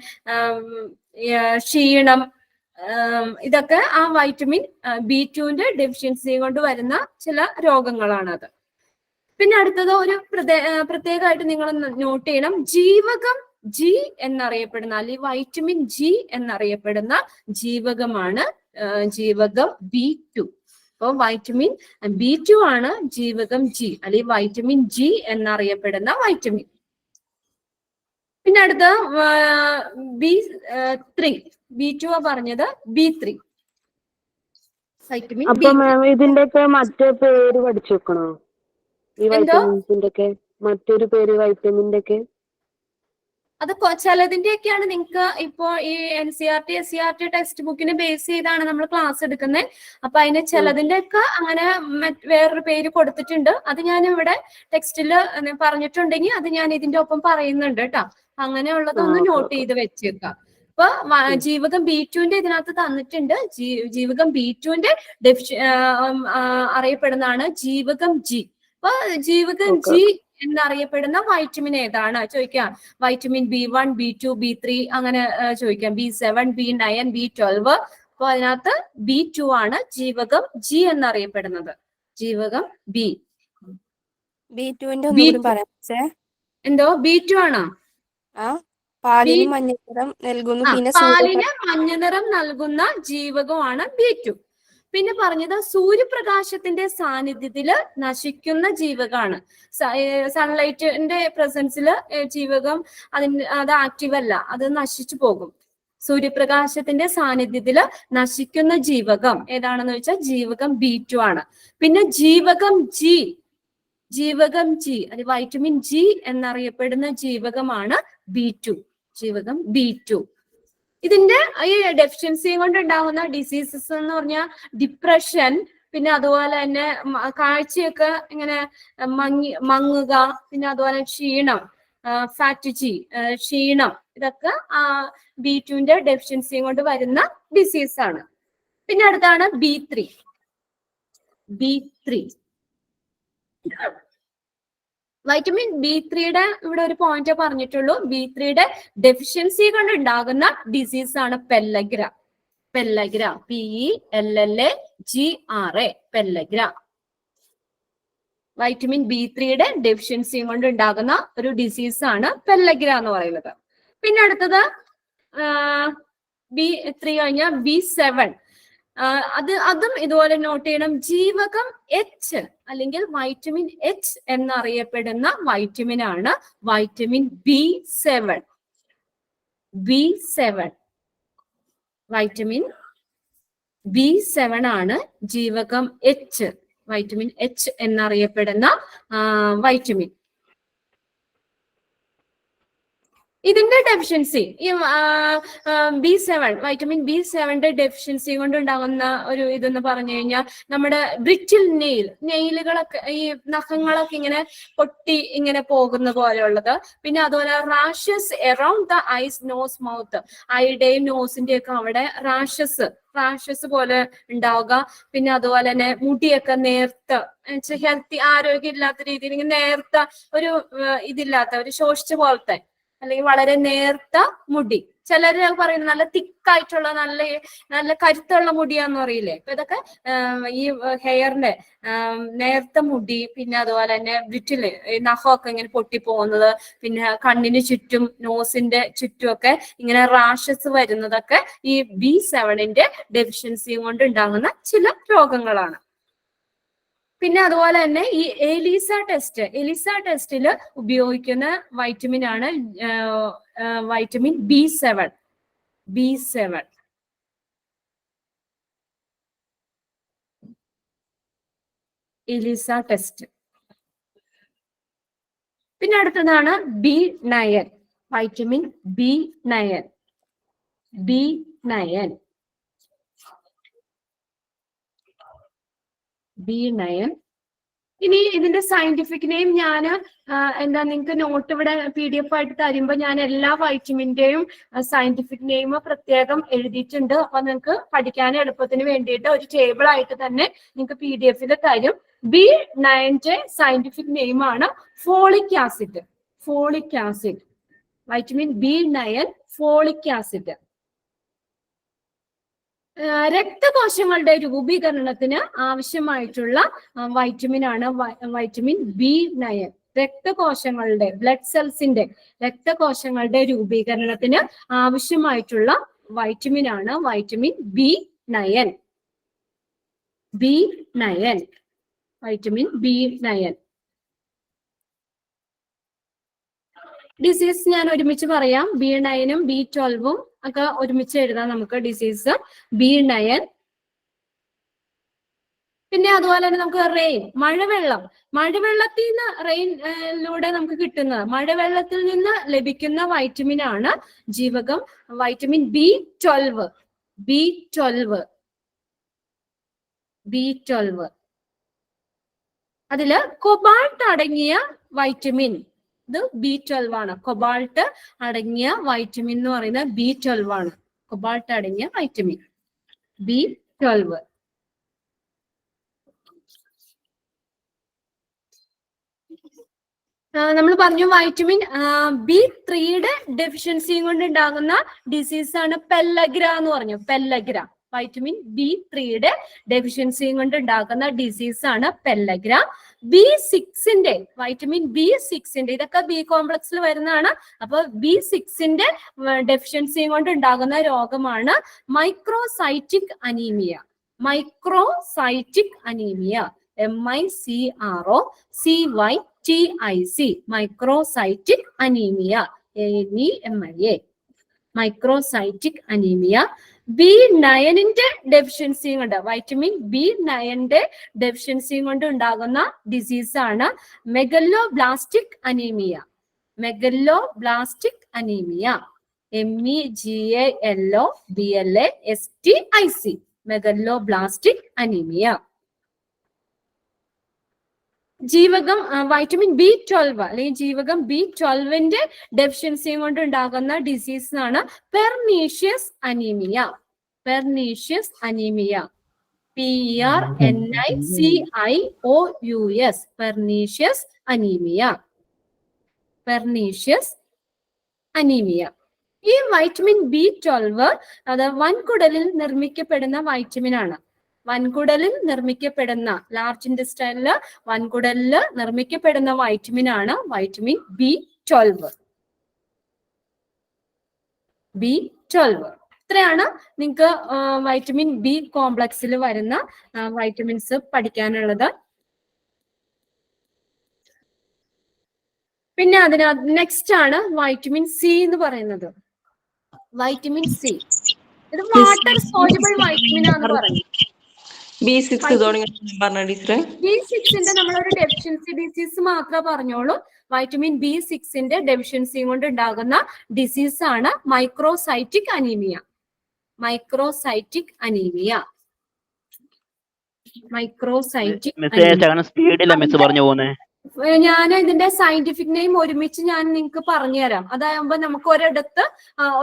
ക്ഷീണം, ഇതൊക്കെ ആ വൈറ്റമിൻ B2ന്റെ ഡെഫിഷ്യൻസി കൊണ്ട് വരുന്ന ചില രോഗങ്ങളാണത്. പിന്നെ അടുത്തത് ഒരു പ്രത്യേകമായിട്ട് നിങ്ങൾ നോട്ട് ചെയ്യണം. ജീവകം ജി എന്നറിയപ്പെടുന്ന, അല്ലെങ്കിൽ വൈറ്റമിൻ ജി എന്നറിയപ്പെടുന്ന ജീവകമാണ് ജീവകം B2. അപ്പോൾ വൈറ്റമിൻ B2 ആണ് ജീവകം ജി, അല്ലെങ്കിൽ വൈറ്റമിൻ ജി എന്നറിയപ്പെടുന്ന വൈറ്റമിൻ. പിന്നെ അടുത്ത B3. B2 പറഞ്ഞത് B3 വൈറ്റമിൻ. അപ്പൊ മാം ഇതിന്റെയൊക്കെ മറ്റേ പേര് പഠിച്ചു വെക്കണോ? ഈ വൈറ്റമിൻസിന്റെ ഒക്കെ മറ്റൊരു പേര് വൈറ്റമിന്റെ ഒക്കെ അത് ചിലതിന്റെയൊക്കെയാണ് നിങ്ങൾക്ക് ഇപ്പോ ഈ NCERT SCERT ടെക്സ്റ്റ് ബുക്കിനെ ബേസ് ചെയ്താണ് നമ്മൾ ക്ലാസ് എടുക്കുന്നത്. അപ്പൊ അതിന് ചിലതിന്റെ ഒക്കെ അങ്ങനെ വേറൊരു പേര് കൊടുത്തിട്ടുണ്ട്. അത് ഞാൻ ഇവിടെ ടെക്സ്റ്റിൽ പറഞ്ഞിട്ടുണ്ടെങ്കിൽ അത് ഞാൻ ഇതിന്റെ ഒപ്പം പറയുന്നുണ്ട് കേട്ടോ. അങ്ങനെയുള്ളതൊന്ന് നോട്ട് ചെയ്ത് വെച്ചേക്കാം. ഇപ്പൊ ജീവകം B2ന്റെ ഇതിനകത്ത് തന്നിട്ടുണ്ട്. ജീവകം B2ന്റെ അറിയപ്പെടുന്നതാണ് ജീവകം G. അപ്പൊ ജീവകം G എന്നറിയപ്പെടുന്ന വൈറ്റമിൻ ഏതാണ് ചോദിക്കാം. വൈറ്റമിൻ B1, B2, B3 അങ്ങനെ ചോദിക്കാം. B7, B9, B12. അപ്പൊ അതിനകത്ത് B2 ആണ് ജീവകം G എന്നറിയപ്പെടുന്നത്. ജീവകം എന്തോ B2 ആണോ? പാലിന് മഞ്ഞനിറം നൽകുന്നു. പിന്നെ പാലിന് മഞ്ഞനിറം നൽകുന്ന ജീവകമാണ് B2. പിന്നെ പറഞ്ഞത് സൂര്യപ്രകാശത്തിന്റെ സാന്നിധ്യത്തില് നശിക്കുന്ന ജീവകമാണ്. സൺലൈറ്റിന്റെ പ്രസൻസിൽ ജീവകം അത് ആക്റ്റീവ് അല്ല, അത് നശിച്ചു പോകും. സൂര്യപ്രകാശത്തിന്റെ സാന്നിധ്യത്തില് നശിക്കുന്ന ജീവകം ഏതാണെന്ന് വെച്ചാൽ ജീവകം B2 ആണ്. പിന്നെ ജീവകം G അത് വൈറ്റമിൻ G എന്നറിയപ്പെടുന്ന ജീവകമാണ് B2. ജീവകം B2. ഇതിന്റെ ഈ ഡെഫിഷ്യൻസി കൊണ്ട് ഉണ്ടാകുന്ന ഡിസീസസ് എന്ന് പറഞ്ഞാൽ ഡിപ്രഷൻ, പിന്നെ അതുപോലെ തന്നെ കാഴ്ചയൊക്കെ ഇങ്ങനെ മങ്ങുക, പിന്നെ അതുപോലെ ക്ഷീണം, ഫാറ്റിജി ക്ഷീണം, ഇതൊക്കെ B2ന്റെ ഡെഫിഷ്യൻസി കൊണ്ട് വരുന്ന ഡിസീസ് ആണ്. പിന്നെ അടുത്താണ് B3. വൈറ്റമിൻ B3യുടെ ഇവിടെ ഒരു പോയിന്റ് പറഞ്ഞിട്ടുള്ളൂ. B3യുടെ ഡെഫിഷ്യൻസി കൊണ്ട് ഉണ്ടാകുന്ന ഡിസീസ് ആണ് പെല്ലഗ്ര. PELLAGRA pellagra. വൈറ്റമിൻ B3യുടെ ഡെഫിഷ്യൻസി കൊണ്ട് ഉണ്ടാകുന്ന ഒരു ഡിസീസ് ആണ് പെല്ലഗ്ര എന്ന് പറയുന്നത്. പിന്നെ അടുത്തത് B3 കഴിഞ്ഞാൽ B7. അതും ഇതുപോലെ നോട്ട് ചെയ്യണം. ജീവകം H അല്ലെങ്കിൽ വൈറ്റമിൻ H എന്നറിയപ്പെടുന്ന വൈറ്റമിൻ ആണ് വൈറ്റമിൻ B7. വൈറ്റമിൻ B7 ആണ് ജീവകം H, വൈറ്റമിൻ H എന്നറിയപ്പെടുന്ന വൈറ്റമിൻ. ഇതിന്റെ ഡെഫിഷ്യൻസി ഈ B7 വൈറ്റമിൻ B7ന്റെ ഡെഫിഷ്യൻസി കൊണ്ട് ഉണ്ടാകുന്ന ഒരു ഇതെന്ന് പറഞ്ഞു കഴിഞ്ഞാൽ നമ്മുടെ ബ്രിറ്റിൽ നെയിലുകളൊക്കെ, ഈ നഖങ്ങളൊക്കെ ഇങ്ങനെ പൊട്ടി ഇങ്ങനെ പോകുന്ന പോലെയുള്ളത്. പിന്നെ അതുപോലെ rashes around the eyes, nose, mouth, ഐയുടെയും നോസിന്റെയും ഒക്കെ അവിടെ റാഷസ് പോലെ ഉണ്ടാവുക. പിന്നെ അതുപോലെ തന്നെ മുടിയൊക്കെ നേർത്ത, ഹെൽത്തി ആരോഗ്യം ഇല്ലാത്ത രീതിയിൽ ഇങ്ങനെ നേർത്ത ഒരു ഇതില്ലാത്ത ഒരു ശോഷിച്ച പോലത്തെ അല്ലെങ്കിൽ വളരെ നേർത്ത മുടി. ചിലര് പറയുന്നത് നല്ല തിക്കായിട്ടുള്ള നല്ല കരുത്തുള്ള മുടിയാന്ന് പറയില്ലേ. അപ്പൊ ഇതൊക്കെ ഈ ഹെയറിന്റെ നേർത്ത മുടി, പിന്നെ അതുപോലെ തന്നെ ബ്രിറ്റില് നഖമൊക്കെ ഇങ്ങനെ പൊട്ടിപ്പോകുന്നത്, പിന്നെ കണ്ണിന് ചുറ്റും നോസിന്റെ ചുറ്റും ഒക്കെ ഇങ്ങനെ റാഷസ് വരുന്നതൊക്കെ ഈ B7ന്റെ ഡെഫിഷ്യൻസിയും കൊണ്ട് ഉണ്ടാകുന്ന ചില രോഗങ്ങളാണ്. പിന്നെ അതുപോലെ തന്നെ ഈ എലിസ ടെസ്റ്റിൽ ഉപയോഗിക്കുന്ന വൈറ്റമിൻ ആണ് വൈറ്റമിൻ B7. Elisa test. പിന്നെ അടുത്തതാണ് B9, വൈറ്റമിൻ B9. ഇനി ഇതിന്റെ സയന്റിഫിക് നെയിം ഞാൻ നിങ്ങൾക്ക് നോട്ട് ഇവിടെ PDF ആയിട്ട് തരുമ്പോൾ ഞാൻ എല്ലാ വൈറ്റമിന്റെയും സയന്റിഫിക് നെയിം പ്രത്യേകം എഴുതിയിട്ടുണ്ട്. അപ്പൊ നിങ്ങൾക്ക് പഠിക്കാൻ എളുപ്പത്തിന് വേണ്ടിയിട്ട് ഒരു ടേബിൾ ആയിട്ട് തന്നെ നിങ്ങൾക്ക് PDF തരും. B9ന്റെ സയന്റിഫിക് നെയിം ആണ് folic acid. Vitamin B9 folic acid. രക്തകോശങ്ങളുടെ രൂപീകരണത്തിന് ആവശ്യമായിട്ടുള്ള വൈറ്റമിൻ ആണ് വൈറ്റമിൻ B9. ബ്ലഡ് സെൽസിന്റെ രക്തകോശങ്ങളുടെ രൂപീകരണത്തിന് ആവശ്യമായിട്ടുള്ള വൈറ്റമിൻ ആണ് vitamin B9. Vitamin B9. Disease ഞാൻ ഒരുമിച്ച് പറയാം. B9ഉം B12ഉം ഒക്കെ ഒരുമിച്ച് എഴുതാം നമുക്ക്. ഡിസീസ് B9, പിന്നെ അതുപോലെ തന്നെ നമുക്ക് റെയിൻ, മഴവെള്ളത്തിൽ നിന്ന് റെയിനിലൂടെ നമുക്ക് കിട്ടുന്ന മഴവെള്ളത്തിൽ നിന്ന് ലഭിക്കുന്ന വൈറ്റമിൻ ആണ് ജീവകം വൈറ്റമിൻ B12. അതില് കൊബാൾട്ട് അടങ്ങിയ വൈറ്റമിൻ, ഇത് B12 ആണ്. കൊബാൾട്ട് അടങ്ങിയ വൈറ്റമിൻ എന്ന് പറയുന്നത് B12 ആണ്. കൊബാൾട്ട് അടങ്ങിയ വൈറ്റമിൻ B12. നമ്മൾ പറഞ്ഞു വൈറ്റമിൻ B3 ഡെഫിഷ്യൻസിയും കൊണ്ട് ഉണ്ടാകുന്ന ഡിസീസ് ആണ് പെല്ലഗ്ര എന്ന് പറഞ്ഞു. പെല്ലഗ്ര, വൈറ്റമിൻ B3 ഡെഫിഷ്യൻസിയും കൊണ്ട് ഉണ്ടാകുന്ന ഡിസീസ് ആണ് പെല്ലഗ്ര. B6 വൈറ്റമിൻ B6 ഇതൊക്കെ ബി കോംപ്ലക്സിൽ വരുന്നതാണ്. അപ്പൊ B6 ഡെഫിഷ്യൻസിയും കൊണ്ട് ഉണ്ടാകുന്ന രോഗമാണ് microcytic anaemia. MICROCYTIC, microcytic anaemia, ANEMIA, microcytic anaemia. B9 ഡെഫിഷ്യൻസിയും കൊണ്ട്, വൈറ്റമിൻ B9 ഡെഫിഷ്യൻസിയും കൊണ്ട് ഉണ്ടാകുന്ന ഡിസീസ് ആണ് megaloblastic anaemia. MEGALOBLASTIC, megaloblastic anaemia. ജീവകം വൈറ്റമിൻ B12 അല്ലെങ്കിൽ ജീവകം B12 ഡെഫിഷ്യൻസിയും കൊണ്ട് ഉണ്ടാകുന്ന ഡിസീസ് ആണ് pernicious anaemia. PERNICIOUS, pernicious anaemia. ഈ വൈറ്റമിൻ B12 അത് വൻകുടലിൽ നിർമ്മിക്കപ്പെടുന്ന വൈറ്റമിൻ ആണ്. ലാർജ് ഇൻറ്റസ്റ്റൈനില് വൻകുടലില് നിർമ്മിക്കപ്പെടുന്ന വൈറ്റമിൻ ആണ് വൈറ്റമിൻ B12. ഇത്രയാണ് നിങ്ങൾക്ക് വൈറ്റമിൻ B കോംപ്ലക്സിൽ വരുന്ന വൈറ്റമിൻസ് പഠിക്കാനുള്ളത്. പിന്നെ അതിനകത്ത് നെക്സ്റ്റ് ആണ് വൈറ്റമിൻ C എന്ന് പറയുന്നത്. വൈറ്റമിൻ C ഇത് വാട്ടർ സോൾയുബിൾ വൈറ്റമിൻ ആണെന്ന് പറഞ്ഞു. B6 നമ്മളൊരു ഡെഫിഷ്യൻസി ഡിസീസ് മാത്രമേ പറഞ്ഞോളൂ. വൈറ്റമിൻ B6 ഡെഫിഷ്യൻസിയും കൊണ്ട് ഉണ്ടാകുന്ന ഡിസീസ് ആണ് മൈക്രോസൈറ്റിക് അനീമിയ. ഞാൻ ഇതിന്റെ സയന്റിഫിക് നെയിം ഒരുമിച്ച് ഞാൻ നിങ്ങൾക്ക് പറഞ്ഞുതരാം. അതാകുമ്പോ നമുക്ക് ഒരിടത്ത്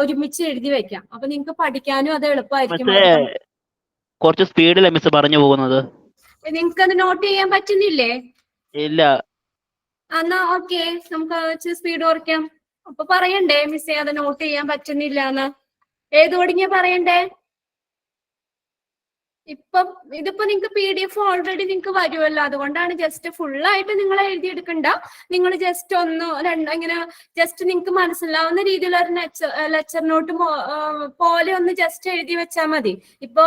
ഒരുമിച്ച് എഴുതി വെക്കാം. അപ്പൊ നിങ്ങൾക്ക് പഠിക്കാനും അത് എളുപ്പമായിരിക്കും. കുറച്ച് സ്പീഡിലാ മിസ് പറഞ്ഞു പോകുന്നത്. നിങ്ങൾക്ക് അത് നോട്ട് ചെയ്യാൻ പറ്റുന്നില്ലേ? ഇല്ല. എന്നാ ഓക്കെ, നമുക്ക് സ്പീഡ് കുറയ്ക്കാം. അപ്പൊ പറയണ്ടേ മിസ്സേ അത് നോട്ട് ചെയ്യാൻ പറ്റുന്നില്ല എന്ന്? ഏത് തുടങ്ങിയ പറയണ്ടേ? ഇതിപ്പോ നിങ്ങൾക്ക് PDF ഓൾറെഡി നിങ്ങൾക്ക് വരുമല്ലോ. അതുകൊണ്ടാണ് ജസ്റ്റ് ഫുള്ളായിട്ട് നിങ്ങൾ എഴുതിയെടുക്കണ്ട. നിങ്ങൾ ജസ്റ്റ് ഇങ്ങനെ ജസ്റ്റ് നിങ്ങൾക്ക് മനസ്സിലാവുന്ന രീതിയിലുള്ള ഒരു ലെക്ചർ നോട്ട് പോലെ ഒന്ന് ജസ്റ്റ് എഴുതി വെച്ചാൽ മതി. ഇപ്പോ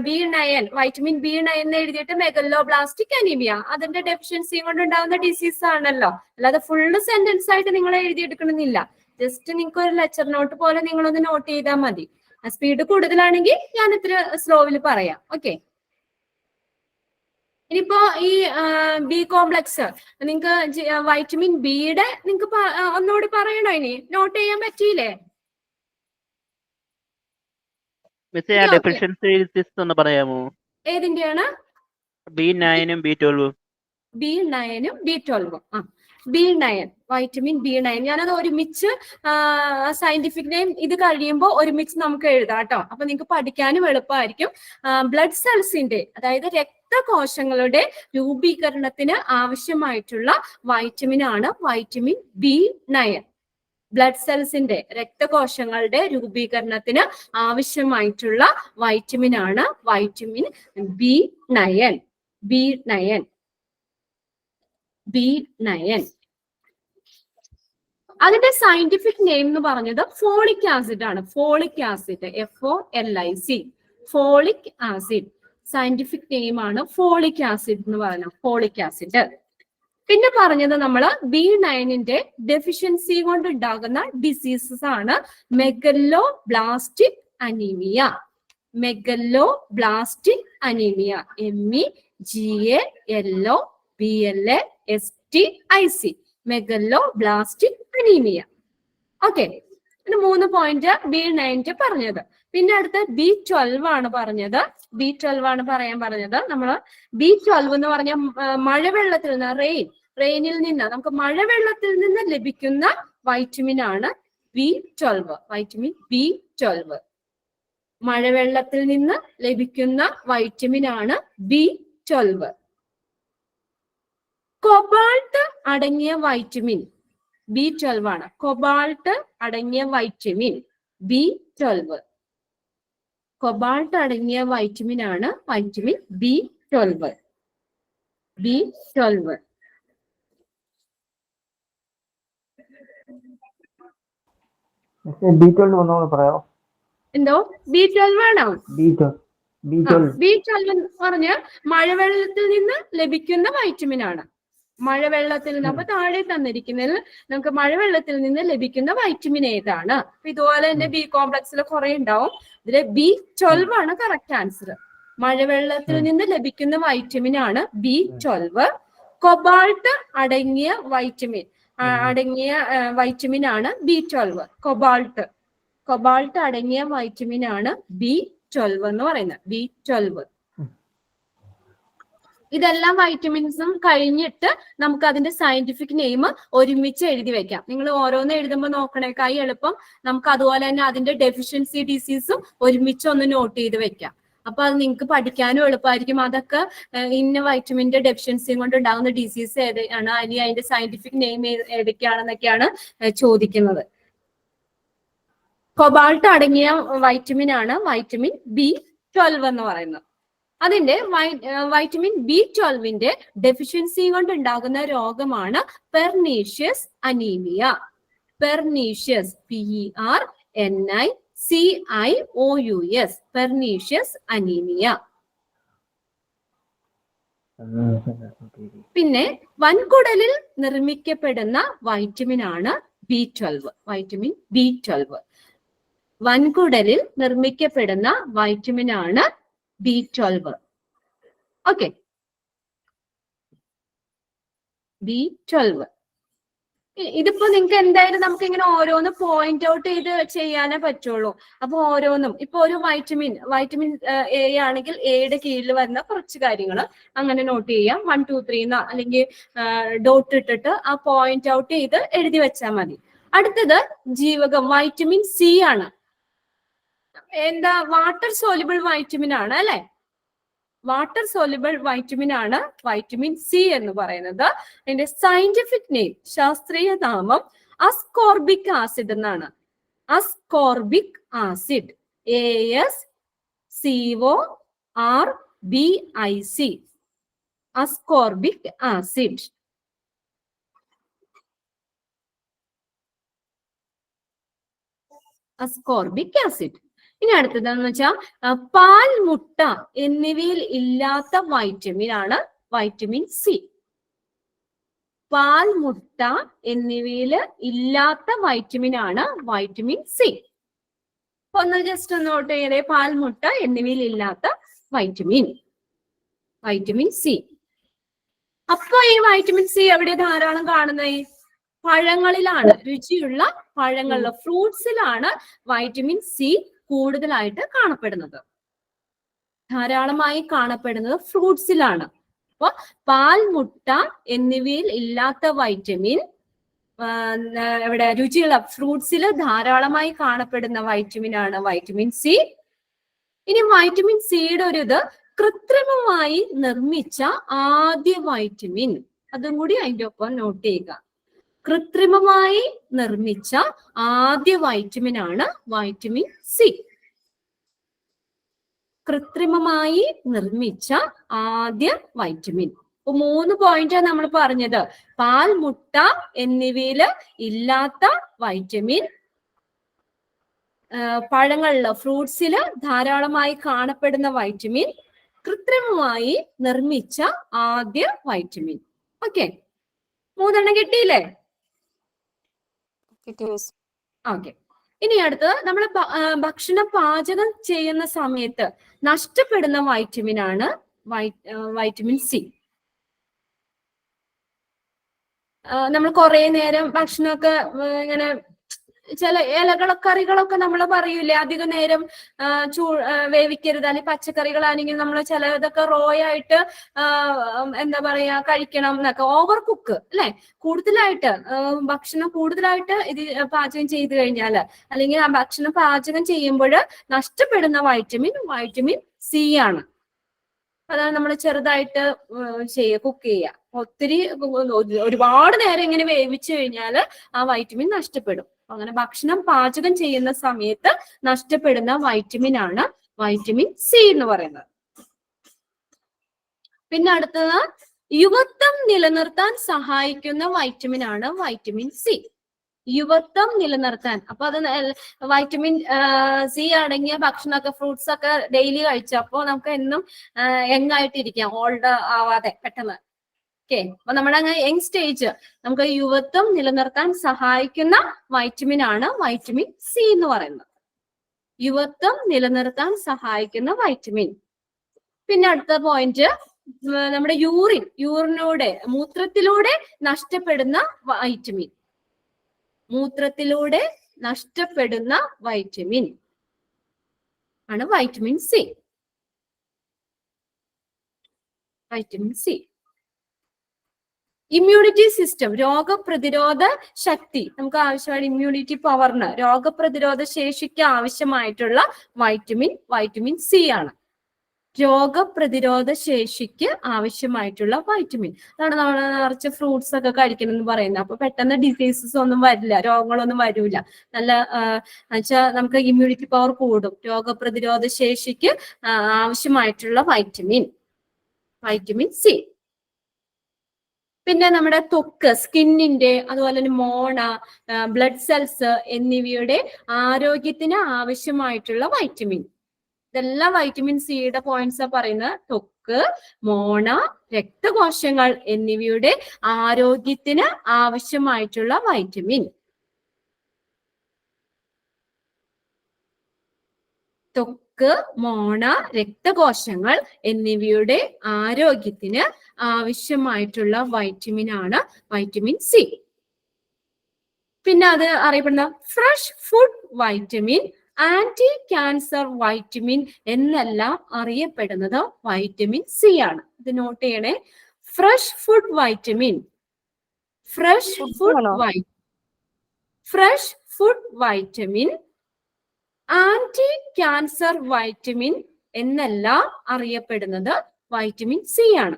B9 വൈറ്റമിൻ B9 എഴുതിയിട്ട് മെഗലോബ്ലാസ്റ്റിക് അനീമിയ അതിന്റെ ഡെഫിഷ്യൻസിയും കൊണ്ട് ഉണ്ടാകുന്ന ഡിസീസ് ആണല്ലോ. അല്ലാതെ ഫുള്ള് സെന്റൻസ് ആയിട്ട് നിങ്ങൾ എഴുതിയെടുക്കണമെന്നില്ല. ജസ്റ്റ് നിങ്ങൾക്ക് ഒരു ലെക്ചർ നോട്ട് പോലെ നിങ്ങളൊന്ന് നോട്ട് ചെയ്താൽ മതി. സ്പീഡ് കൂടുതലാണെങ്കിൽ ഞാൻ ഇത്ര സ്ലോവിൽ പറയാം. ഓക്കെ, ഇനിയിപ്പോ ഈ B കോംപ്ലക്സ് നിങ്ങൾക്ക് വൈറ്റമിൻ ബിയുടെ നിങ്ങൾക്ക് ഒന്നുകൂടി പറയണോ? ഇനി നോട്ട് ചെയ്യാൻ പറ്റിയില്ലേ? ഒന്ന് പറയാമോ? ഏതിന്റെയാണ്? B9 ഉം B12. B9 ഉം B12. B9 വൈറ്റമിൻ B9 ഞാനത് ഒരുമിച്ച് സയന്റിഫിക് നെയിം ഇത് കഴിയുമ്പോൾ ഒരുമിച്ച് നമുക്ക് എഴുതാം കേട്ടോ. അപ്പൊ നിങ്ങൾക്ക് പഠിക്കാനും എളുപ്പമായിരിക്കും. ബ്ലഡ് സെൽസിന്റെ അതായത് രക്തകോശങ്ങളുടെ രൂപീകരണത്തിന് ആവശ്യമായിട്ടുള്ള വൈറ്റമിൻ ആണ് വൈറ്റമിൻ B9. ബ്ലഡ് സെൽസിന്റെ രക്തകോശങ്ങളുടെ രൂപീകരണത്തിന് ആവശ്യമായിട്ടുള്ള വൈറ്റമിൻ ആണ് വൈറ്റമിൻ B9. അതിന്റെ സയന്റിഫിക് നെയിം എന്ന് പറഞ്ഞത് ഫോളിക് ആസിഡ് ആണ്. Folic acid, FOLIC, folic acid scientific name ആണ്. ഫോളിക് ആസിഡ് എന്ന് പറഞ്ഞ ഫോളിക് ആസിഡ്. പിന്നെ പറഞ്ഞത് നമ്മൾ B9 ഡെഫിഷ്യൻസി കൊണ്ട് ഉണ്ടാകുന്ന ഡിസീസസ് ആണ് megaloblastic anaemia. Anaemia. MEGALOBLASTIC megaloblastic anaemia. Okay, 3 point B9 പറഞ്ഞത്. പിന്നെ അടുത്ത B12 ആണ് പറഞ്ഞത്. B12 ആണ് പറയാൻ പറഞ്ഞത്. നമ്മള് B12 എന്ന് പറഞ്ഞ മഴവെള്ളത്തിൽ നിന്ന് റെയിനിൽ നിന്ന് നമുക്ക് മഴവെള്ളത്തിൽ നിന്ന് ലഭിക്കുന്ന വൈറ്റമിൻ ആണ് B12. വൈറ്റമിൻ B12 മഴവെള്ളത്തിൽ നിന്ന് ലഭിക്കുന്ന വൈറ്റമിൻ ആണ് B12. കൊബാൾട്ട് അടങ്ങിയ വൈറ്റമിൻ B12 ആണ്. കൊബാൾട്ട് അടങ്ങിയ വൈറ്റമിൻ B12. കൊബാൾട്ട് അടങ്ങിയ വൈറ്റമിൻ ആണ് വൈറ്റമിൻ B12. B12. B12 ഒന്നുകൂടെ പറയാമോ? എന്തോ B12 ആണോ? B12 എന്ന് പറഞ്ഞ മഴവെള്ളത്തിൽ നിന്ന് ലഭിക്കുന്ന വൈറ്റമിൻ ആണ്. മഴവെള്ളത്തിൽ നിന്ന്, അപ്പൊ താഴെ തന്നിരിക്കുന്നതിൽ നമുക്ക് മഴവെള്ളത്തിൽ നിന്ന് ലഭിക്കുന്ന വൈറ്റമിൻ ഏതാണ്? ഇതുപോലെ തന്നെ B കോംപ്ലക്സിൽ കുറെ ഉണ്ടാവും. ഇതില് B12 ആണ് കറക്റ്റ് ആൻസർ. മഴവെള്ളത്തിൽ നിന്ന് ലഭിക്കുന്ന വൈറ്റമിൻ ആണ് B12. കൊബാൾട്ട് അടങ്ങിയ വൈറ്റമിൻ ആണ് B12. കൊബാൾട്ട് അടങ്ങിയ വൈറ്റമിൻ ആണ് B12 എന്ന് പറയുന്നത്. B12. ഇതെല്ലാം വൈറ്റമിൻസും കഴിഞ്ഞിട്ട് നമുക്ക് അതിന്റെ സയന്റിഫിക് നെയിം ഒരുമിച്ച് എഴുതി വെക്കാം. നിങ്ങൾ ഓരോന്ന് എഴുതുമ്പോൾ നോക്കണേക്കായി എളുപ്പം നമുക്ക് അതുപോലെ തന്നെ അതിന്റെ ഡെഫിഷ്യൻസി ഡിസീസും ഒരുമിച്ച് ഒന്ന് നോട്ട് ചെയ്ത് വെക്കാം. അപ്പൊ അത് നിങ്ങൾക്ക് പഠിക്കാനും എളുപ്പമായിരിക്കും. അതൊക്കെ ഇന്ന വൈറ്റമിന്റെ ഡെഫിഷ്യൻസിയും കൊണ്ട് ഉണ്ടാകുന്ന ഡിസീസ് ഏതാണ്, അല്ലെങ്കിൽ അതിന്റെ സയന്റിഫിക് നെയിം ഏതൊക്കെയാണെന്നൊക്കെയാണ് ചോദിക്കുന്നത്. കൊബാൾട്ട് അടങ്ങിയ വൈറ്റമിൻ ആണ് വൈറ്റമിൻ B12 എന്ന് പറയുന്നത്. അതിന്റെ വൈറ്റമിൻ B12ന്റെ ഡെഫിഷ്യൻസി കൊണ്ട് ഉണ്ടാകുന്ന രോഗമാണ് pernicious anaemia. Pernicious PERNICIOUS pernicious anaemia. പിന്നെ വൻകുടലിൽ നിർമ്മിക്കപ്പെടുന്ന വൈറ്റമിൻ ആണ് B12. Vitamin B12. വൻകുടലിൽ നിർമ്മിക്കപ്പെടുന്ന വൈറ്റമിൻ ആണ് B12. Okay, B12. ഇതിപ്പോ നിങ്ങൾക്ക് എന്തായാലും നമുക്ക് ഇങ്ങനെ ഓരോന്ന് പോയിന്റ് ഔട്ട് ചെയ്ത് ചെയ്യാനേ പറ്റുള്ളൂ. അപ്പൊ ഓരോന്നും ഇപ്പൊ ഒരു വൈറ്റമിൻ A ആണെങ്കിൽ എയുടെ കീഴിൽ വരുന്ന കുറച്ച് കാര്യങ്ങൾ അങ്ങനെ നോട്ട് ചെയ്യാം. 1 2 3 അല്ലെങ്കിൽ ഡോട്ട് ഇട്ടിട്ട് ആ പോയിന്റ് ഔട്ട് ചെയ്ത് എഴുതി വെച്ചാൽ മതി. അടുത്തത് ജീവകം വൈറ്റമിൻ C ആണ്. എന്താ, വാട്ടർ സോലിബിൾ വൈറ്റമിൻ ആണ് അല്ലെ? വാട്ടർ സോലിബിൾ വൈറ്റമിൻ ആണ് വൈറ്റമിൻ C എന്ന് പറയുന്നത്. അതിന്റെ സയന്റിഫിക് നെയിം, ശാസ്ത്രീയ നാമം അസ്കോർബിക് ആസിഡ് എന്നാണ്. Ascorbic acid ASCORBIC. Ascorbic acid. Ascorbic acid. ഇനി അടുത്തതെന്ന് വെച്ചാൽ പാൽ, മുട്ട എന്നിവയിൽ ഇല്ലാത്ത വൈറ്റമിൻ ആണ് വൈറ്റമിൻ C. പാൽ, മുട്ട എന്നിവയിൽ ഇല്ലാത്ത വൈറ്റമിൻ ആണ് വൈറ്റമിൻ C. ഒന്ന് ജസ്റ്റ് ഒന്ന് നോട്ട് ചെയ്തേ, പാൽ, മുട്ട എന്നിവയിൽ ഇല്ലാത്ത വൈറ്റമിൻ C. അപ്പൊ ഈ വൈറ്റമിൻ C എവിടെ ധാരാളം കാണുന്നത്? പഴങ്ങളിലാണ്. രുചിയുള്ള പഴങ്ങളിൽ, ഫ്രൂട്ട്സിലാണ് വൈറ്റമിൻ C കൂടുതലായിട്ട് കാണപ്പെടുന്നത്. ധാരാളമായി കാണപ്പെടുന്നത് ഫ്രൂട്ട്സിലാണ്. അപ്പൊ പാൽ, മുട്ട എന്നിവയിൽ ഇല്ലാത്ത വൈറ്റമിൻ ഇവിടെ രുചിയുള്ള ഫ്രൂട്ട്സിൽ ധാരാളമായി കാണപ്പെടുന്ന വൈറ്റമിൻ ആണ് വൈറ്റമിൻ C. ഇനി വൈറ്റമിൻ സിയുടെ ഒരു ഇത് കൃത്രിമമായി നിർമ്മിച്ച ആദ്യ വൈറ്റമിൻ, അതും കൂടി അതിന്റെ ഒപ്പം നോട്ട് ചെയ്യുക. കൃത്രിമമായി നിർമ്മിച്ച ആദ്യ വൈറ്റമിൻ ആണ് വൈറ്റമിൻ C. കൃത്രിമമായി നിർമ്മിച്ച ആദ്യ വൈറ്റമിൻ. 3 പോയിന്റാണ് നമ്മൾ പറഞ്ഞത്. പാൽ, മുട്ട എന്നിവയിൽ ഇല്ലാത്ത വൈറ്റമിൻ, പഴങ്ങളില് ഫ്രൂട്ട്സില് ധാരാളമായി കാണപ്പെടുന്ന വൈറ്റമിൻ, കൃത്രിമമായി നിർമ്മിച്ച ആദ്യ വൈറ്റമിൻ. ഓക്കെ, 3 കിട്ടിയില്ലേ? ഓക്കെ, ഇനി അടുത്ത് നമ്മൾ ഭക്ഷണം പാചകം ചെയ്യുന്ന സമയത്ത് നഷ്ടപ്പെടുന്ന വൈറ്റമിൻ ആണ് വൈറ്റമിൻ സി. നമ്മൾ കുറെ നേരം ഭക്ഷണമൊക്കെ ഇങ്ങനെ ചില കറികളൊക്കെ നമ്മൾ പറയൂലേ അധികം നേരം വേവിക്കരുത്, അല്ലെങ്കിൽ പച്ചക്കറികളാണെങ്കിൽ നമ്മൾ ചിലതൊക്കെ റോ ആയിട്ട് എന്താ പറയാ കഴിക്കണം എന്നൊക്കെ. ഓവർ കുക്ക് അല്ലെ, കൂടുതലായിട്ട് ഭക്ഷണം കൂടുതലായിട്ട് ഇത് പാചകം ചെയ്ത് കഴിഞ്ഞാല്, അല്ലെങ്കിൽ ആ ഭക്ഷണം പാചകം ചെയ്യുമ്പോൾ നഷ്ടപ്പെടുന്ന വൈറ്റമിൻ സി ആണ്. അതാണ് നമ്മൾ ചെറുതായിട്ട് കുക്ക് ചെയ്യുക. ഒത്തിരി ഒരുപാട് നേരം ഇങ്ങനെ വേവിച്ചു കഴിഞ്ഞാല് ആ വൈറ്റമിൻ നഷ്ടപ്പെടും. അങ്ങനെ ഭക്ഷണം പാചകം ചെയ്യുന്ന സമയത്ത് നഷ്ടപ്പെടുന്ന വൈറ്റമിൻ ആണ് വൈറ്റമിൻ സി എന്ന് പറയുന്നത്. പിന്നെ അടുത്തത് യുവത്വം നിലനിർത്താൻ സഹായിക്കുന്ന വൈറ്റമിൻ ആണ് വൈറ്റമിൻ സി. യുവത്വം നിലനിർത്താൻ. അപ്പൊ അത് വൈറ്റമിൻ സി അടങ്ങിയ ഭക്ഷണമൊക്കെ, ഫ്രൂട്ട്സ് ഒക്കെ ഡെയിലി കഴിച്ചപ്പോ നമുക്ക് എന്നും യങ്ങായിട്ടിരിക്കാം, ഓൾഡ് ആവാതെ പെട്ടെന്ന്. ഓക്കെ, അപ്പൊ നമ്മുടെ യങ് സ്റ്റേജ് നമുക്ക് യുവത്വം നിലനിർത്താൻ സഹായിക്കുന്ന വൈറ്റമിൻ ആണ് വൈറ്റമിൻ സി എന്ന് പറയുന്നത്. യുവത്വം നിലനിർത്താൻ സഹായിക്കുന്ന വൈറ്റമിൻ. പിന്നെ അടുത്ത പോയിന്റ്, നമ്മുടെ യൂറിനിലൂടെ മൂത്രത്തിലൂടെ നഷ്ടപ്പെടുന്ന വൈറ്റമിൻ. മൂത്രത്തിലൂടെ നഷ്ടപ്പെടുന്ന വൈറ്റമിൻ ആണ് vitamin C. Vitamin C. Immunity system, രോഗപ്രതിരോധ ശക്തി, നമുക്ക് ആവശ്യമായ ഇമ്മ്യൂണിറ്റി പവറിന്, രോഗപ്രതിരോധ ശേഷിക്ക് ആവശ്യമായിട്ടുള്ള വൈറ്റമിൻ സി ആണ്. രോഗപ്രതിരോധ ശേഷിക്ക് ആവശ്യമായിട്ടുള്ള വൈറ്റമിൻ. അതാണ് നമ്മൾ നിറച്ച് ഫ്രൂട്ട്സ് ഒക്കെ കഴിക്കണം എന്ന് പറയുന്നത്. അപ്പൊ പെട്ടെന്ന് ഡിസീസസ് ഒന്നും വരില്ല, രോഗങ്ങളൊന്നും വരില്ല. നല്ല വെച്ചാൽ നമുക്ക് ഇമ്മ്യൂണിറ്റി പവർ കൂടും. രോഗപ്രതിരോധ ശേഷിക്ക് ആവശ്യമായിട്ടുള്ള വൈറ്റമിൻ സി. പിന്നെ നമ്മുടെ ത്വക്ക്, സ്കിന്നിന്റെ, അതുപോലെ തന്നെ മോണ, ബ്ലഡ് സെൽസ് എന്നിവയുടെ ആരോഗ്യത്തിന് ആവശ്യമായിട്ടുള്ള വൈറ്റമിൻ. ഇതെല്ലാം വൈറ്റമിൻ സിയുടെ പോയിന്റ്സ് പറയുന്നത്. ത്വക്ക്, മോണ, രക്തകോശങ്ങൾ എന്നിവയുടെ ആരോഗ്യത്തിന് ആവശ്യമായിട്ടുള്ള വൈറ്റമിൻ. ത്വക്ക്, മോണ, രക്തകോശങ്ങൾ എന്നിവയുടെ ആരോഗ്യത്തിന് ആവശ്യമായിട്ടുള്ള വൈറ്റമിൻ ആണ് വൈറ്റമിൻ സി. പിന്നെ അത് അറിയപ്പെടുന്ന fresh food vitamin, anti cancer vitamin എന്നെല്ലാം അറിയപ്പെടുന്നത് വൈറ്റമിൻ സി ആണ്. ഇത് നോട്ട് ചെയ്യണേ. Fresh food vitamin, fresh food vitamin, anti cancer vitamin എന്നെല്ലാം അറിയപ്പെടുന്നത് വൈറ്റമിൻ സി ആണ്.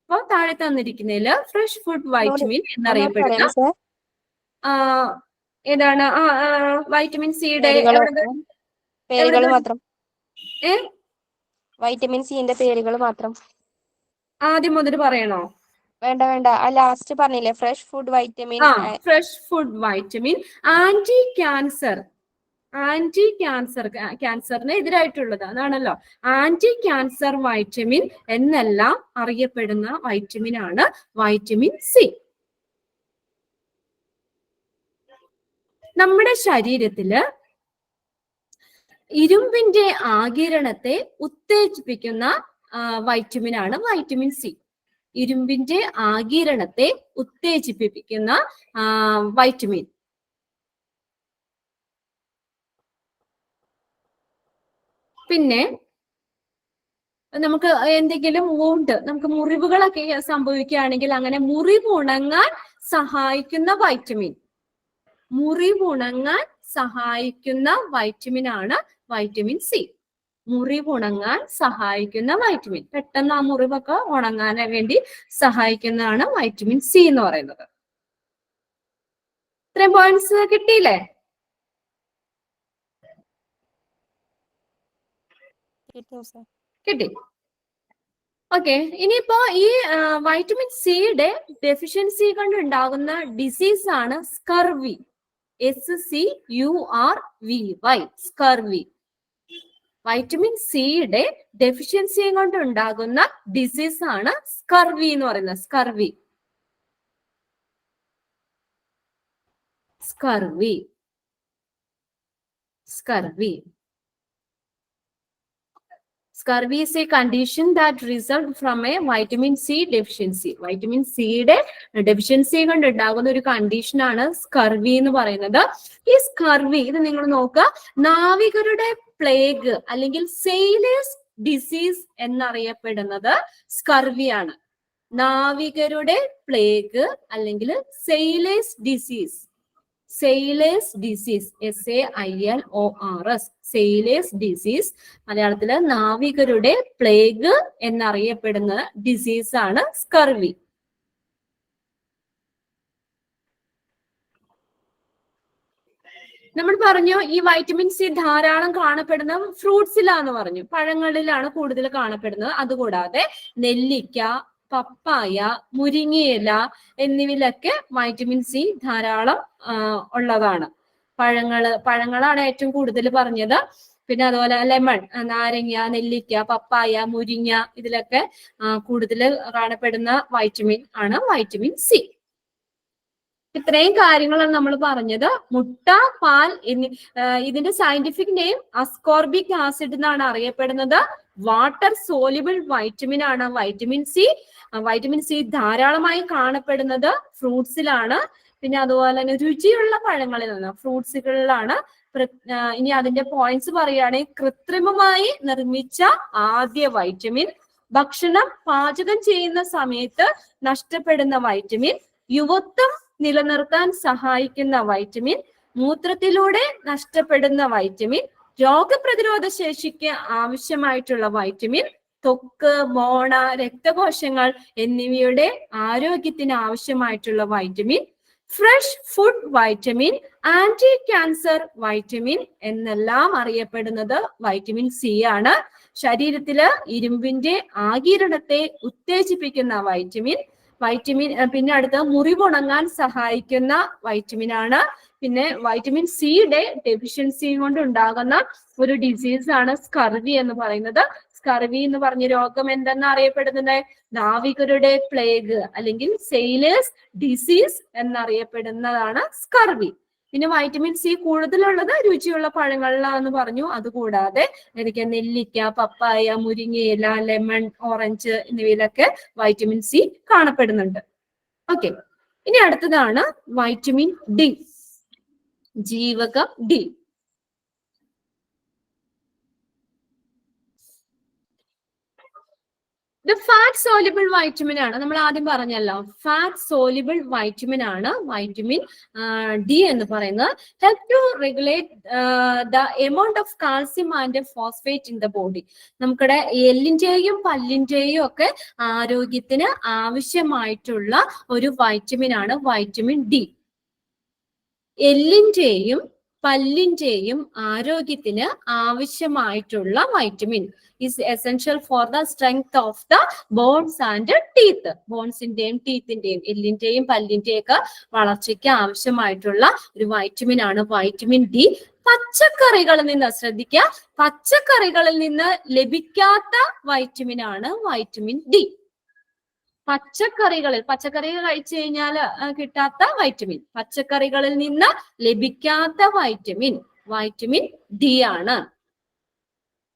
അപ്പൊ താഴെ തന്നിരിക്കുന്നതിൽ ഫ്രഷ് ഫുഡ് വൈറ്റമിൻ എന്നറിയപ്പെടുന്ന ഏതാണ്? വൈറ്റമിൻ സിയുടെ പേരുകൾ മാത്രം. വൈറ്റമിൻ സിന്റെ പേരുകൾ മാത്രം ആദ്യം മുതൽ പറയണോ? വേണ്ട, ആ ലാസ്റ്റ് പറഞ്ഞില്ലേ, fresh food vitamin. Fresh food vitamin, anti ക്യാൻസറിന് എതിരായിട്ടുള്ളത് അതാണല്ലോ. ആന്റി ക്യാൻസർ വൈറ്റമിൻ എന്നെല്ലാം അറിയപ്പെടുന്ന വൈറ്റമിൻ ആണ് വൈറ്റമിൻ സി. നമ്മുടെ ശരീരത്തില് ഇരുമ്പിന്റെ ആഗിരണത്തെ ഉത്തേജിപ്പിക്കുന്ന വൈറ്റമിൻ ആണ് വൈറ്റമിൻ സി. ഇരുമ്പിന്റെ ആഗിരണത്തെ ഉത്തേജിപ്പിക്കുന്ന വൈറ്റമിൻ. പിന്നെ നമുക്ക് എന്തെങ്കിലും നമുക്ക് മുറിവുകളൊക്കെ സംഭവിക്കുകയാണെങ്കിൽ അങ്ങനെ മുറിവ് ഉണങ്ങാൻ സഹായിക്കുന്ന വൈറ്റമിൻ ആണ് വൈറ്റമിൻ സി. മുറിവുണങ്ങാൻ സഹായിക്കുന്ന വൈറ്റമിൻ, പെട്ടെന്ന് ആ മുറിവൊക്കെ ഉണങ്ങാൻ വേണ്ടി സഹായിക്കുന്നതാണ് വൈറ്റമിൻ സി എന്ന് പറയുന്നത്. ഇത്രയും പോയിന്റ്സ് കിട്ടിയില്ലേ? കിട്ടി. ഓക്കെ, ഇനിയിപ്പോ ഈ വൈറ്റമിൻ സിയുടെ ഡെഫിഷ്യൻസി കൊണ്ട് ഉണ്ടാകുന്ന ഡിസീസ് ആണ് സ്കർവി. SCURVY, scurvy. വൈറ്റമിൻ സിയുടെ ഡെഫിഷ്യൻസി കൊണ്ട് ഉണ്ടാകുന്ന ഡിസീസ് ആണ് സ്കർവി എന്ന് പറയുന്നത്. Scurvy. Scurvy. Scurvy is a condition that results from a vitamin C deficiency. Vitamin സിയുടെ ഡെഫിഷ്യൻസി കൊണ്ട് ഉണ്ടാകുന്ന ഒരു കണ്ടീഷൻ ആണ് സ്കർവി എന്ന് പറയുന്നത്. ഈ സ്കർവി ഇത് നിങ്ങൾ നോക്കുക, നാവികരുടെ പ്ലേഗ് അല്ലെങ്കിൽ സെയിലേഴ്സ് ഡിസീസ് എന്നറിയപ്പെടുന്നത് സ്കർവി ആണ്. നാവികരുടെ പ്ലേഗ് അല്ലെങ്കിൽ sailor's disease, sailors disease, SAILORS, sailors disease, മലയാളത്തില് നാവികരുടെ പ്ലേഗ് എന്നറിയപ്പെടുന്ന ഡിസീസ് ആണ് സ്കർവി. നമ്മൾ പറഞ്ഞു ഈ വൈറ്റമിൻ സി ധാരാളം കാണപ്പെടുന്ന ഫ്രൂട്ട്സിലാന്ന് പറഞ്ഞു, പഴങ്ങളിലാണ് കൂടുതൽ കാണപ്പെടുന്നത്. അതുകൂടാതെ നെല്ലിക്ക, പപ്പായ, മുരിങ്ങയില എന്നിവയിലൊക്കെ വൈറ്റമിൻ സി ധാരാളം ഉള്ളതാണ്. പഴങ്ങളാണ് ഏറ്റവും കൂടുതൽ പറഞ്ഞത്. പിന്നെ അതുപോലെ ലെമൺ, നാരങ്ങ, നെല്ലിക്ക, പപ്പായ, മുരിങ്ങ ഇതിലൊക്കെ കൂടുതൽ കാണപ്പെടുന്ന വൈറ്റമിൻ ആണ് വൈറ്റമിൻ സി. ഇത്രയും കാര്യങ്ങളാണ് നമ്മൾ പറഞ്ഞത്. മുട്ട, പാൽ ഇതിന്റെ സയന്റിഫിക് നെയിം അസ്കോർബിക് ആസിഡ് എന്നാണ് അറിയപ്പെടുന്നത്. വാട്ടർ സോലിബിൾ വൈറ്റമിൻ ആണ് വൈറ്റമിൻ സി. വൈറ്റമിൻ സി ധാരാളമായി കാണപ്പെടുന്നത് ഫ്രൂട്ട്സിലാണ്. പിന്നെ അതുപോലെ തന്നെ രുചിയുള്ള പഴങ്ങളിലാണ്, ഫ്രൂട്ട്സുകളിലാണ്. ഇനി അതിന്റെ പോയിന്റ്സ് പറയുകയാണെങ്കിൽ കൃത്രിമമായി നിർമ്മിച്ച ആദ്യ വൈറ്റമിൻ, ഭക്ഷണം പാചകം ചെയ്യുന്ന സമയത്ത് നഷ്ടപ്പെടുന്ന വൈറ്റമിൻ, യുവത്വം നിലനിർത്താൻ സഹായിക്കുന്ന വൈറ്റമിൻ, മൂത്രത്തിലൂടെ നഷ്ടപ്പെടുന്ന വൈറ്റമിൻ, രോഗപ്രതിരോധ ശേഷിക്ക് ആവശ്യമായിട്ടുള്ള വൈറ്റമിൻ, ത്വക്ക്, മോണ, രക്തകോശങ്ങൾ എന്നിവയുടെ ആരോഗ്യത്തിന് ആവശ്യമായിട്ടുള്ള vitamin, fresh food vitamin, anti cancer vitamin എന്നെല്ലാം അറിയപ്പെടുന്നത് വൈറ്റമിൻ സി ആണ്. ശരീരത്തില് ഇരുമ്പിന്റെ ആഗിരണത്തെ ഉത്തേജിപ്പിക്കുന്ന വൈറ്റമിൻ. പിന്നെ അടുത്ത മുറിവുണങ്ങാൻ സഹായിക്കുന്ന വൈറ്റമിൻ ആണ്. പിന്നെ വൈറ്റമിൻ സിയുടെ ഡെഫിഷ്യൻസി കൊണ്ട് ഉണ്ടാകുന്ന ഒരു ഡിസീസ് ആണ് സ്കർവി എന്ന് പറയുന്നത്. സ്കർവി എന്ന് പറഞ്ഞ രോഗം എന്തെന്ന് അറിയപ്പെടുന്നത് നാവികരുടെ പ്ലേഗ് അല്ലെങ്കിൽ സെയിലേഴ്സ് ഡിസീസ് എന്നറിയപ്പെടുന്നതാണ് സ്കർവി. പിന്നെ വൈറ്റമിൻ സി കൂടുതലുള്ളത് രുചിയുള്ള പഴങ്ങളിലാന്ന് പറഞ്ഞു. അതുകൂടാതെ എനിക്ക് നെല്ലിക്ക, പപ്പായ, മുരിങ്ങയില, ലെമൺ, ഓറഞ്ച് എന്നിവയിലൊക്കെ വൈറ്റമിൻ സി കാണപ്പെടുന്നുണ്ട്. ഓക്കെ, ഇനി അടുത്തതാണ് വൈറ്റമിൻ ഡി, ജീവകം ഡി. ഇത് ഫാറ്റ് സോലിബിൾ വൈറ്റമിൻ ആണ്. നമ്മൾ ആദ്യം പറഞ്ഞല്ലോ, ഫാറ്റ് സോലിബിൾ വൈറ്റമിൻ ആണ് വൈറ്റമിൻ ഡി എന്ന് പറയുന്നത്. Help to regulate the amount of calcium and phosphate in the body. നമുക്കിടെ എല്ലിന്റെയും പല്ലിന്റെയും ഒക്കെ ആരോഗ്യത്തിന് ആവശ്യമായിട്ടുള്ള ഒരു വൈറ്റമിൻ ആണ് വൈറ്റമിൻ ഡി. എല്ലിന്റെയും പല്ലിന്റെയും ആരോഗ്യത്തിന് ആവശ്യമായിട്ടുള്ള vitamin is essential for the strength of the bones and teeth. ബോൺസിന്റെയും ടീത്തിന്റെയും എല്ലിന്റെയും പല്ലിന്റെയും ഒക്കെ വളർച്ചയ്ക്ക് ആവശ്യമായിട്ടുള്ള ഒരു വൈറ്റമിൻ ആണ് വൈറ്റമിൻ ഡി. പച്ചക്കറികളിൽ നിന്ന് ശ്രദ്ധിക്കുക, പച്ചക്കറികളിൽ നിന്ന് ലഭിക്കാത്ത വൈറ്റമിൻ ആണ് വൈറ്റമിൻ ഡി. പച്ചക്കറികൾ കഴിച്ചു കഴിഞ്ഞാൽ കിട്ടാത്ത വൈറ്റമിൻ, പച്ചക്കറികളിൽ നിന്ന് ലഭിക്കാത്ത വൈറ്റമിൻ വൈറ്റമിൻ ഡി ആണ്.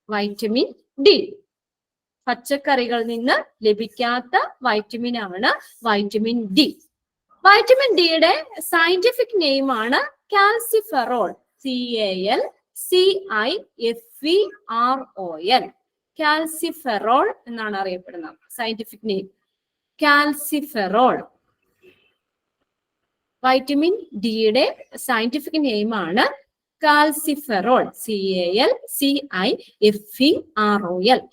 വൈറ്റമിൻ ഡി പച്ചക്കറികളിൽ നിന്ന് ലഭിക്കാത്ത വൈറ്റമിൻ ആണ് വൈറ്റമിൻ ഡി. വൈറ്റമിൻ ഡിയുടെ സയന്റിഫിക് നെയിം ആണ് കാൽസിഫെറോൾ, CALCIFEROL. കാൽസിഫെറോൾ എന്നാണ് അറിയപ്പെടുന്നത് സയന്റിഫിക് നെയിം, കാൽസിഫെറോൾ. വൈറ്റമിൻ ഡിയുടെ സയന്റിഫിക് നെയിം ആണ് കാൽസിഫെറോൾ, CALCIFEROL,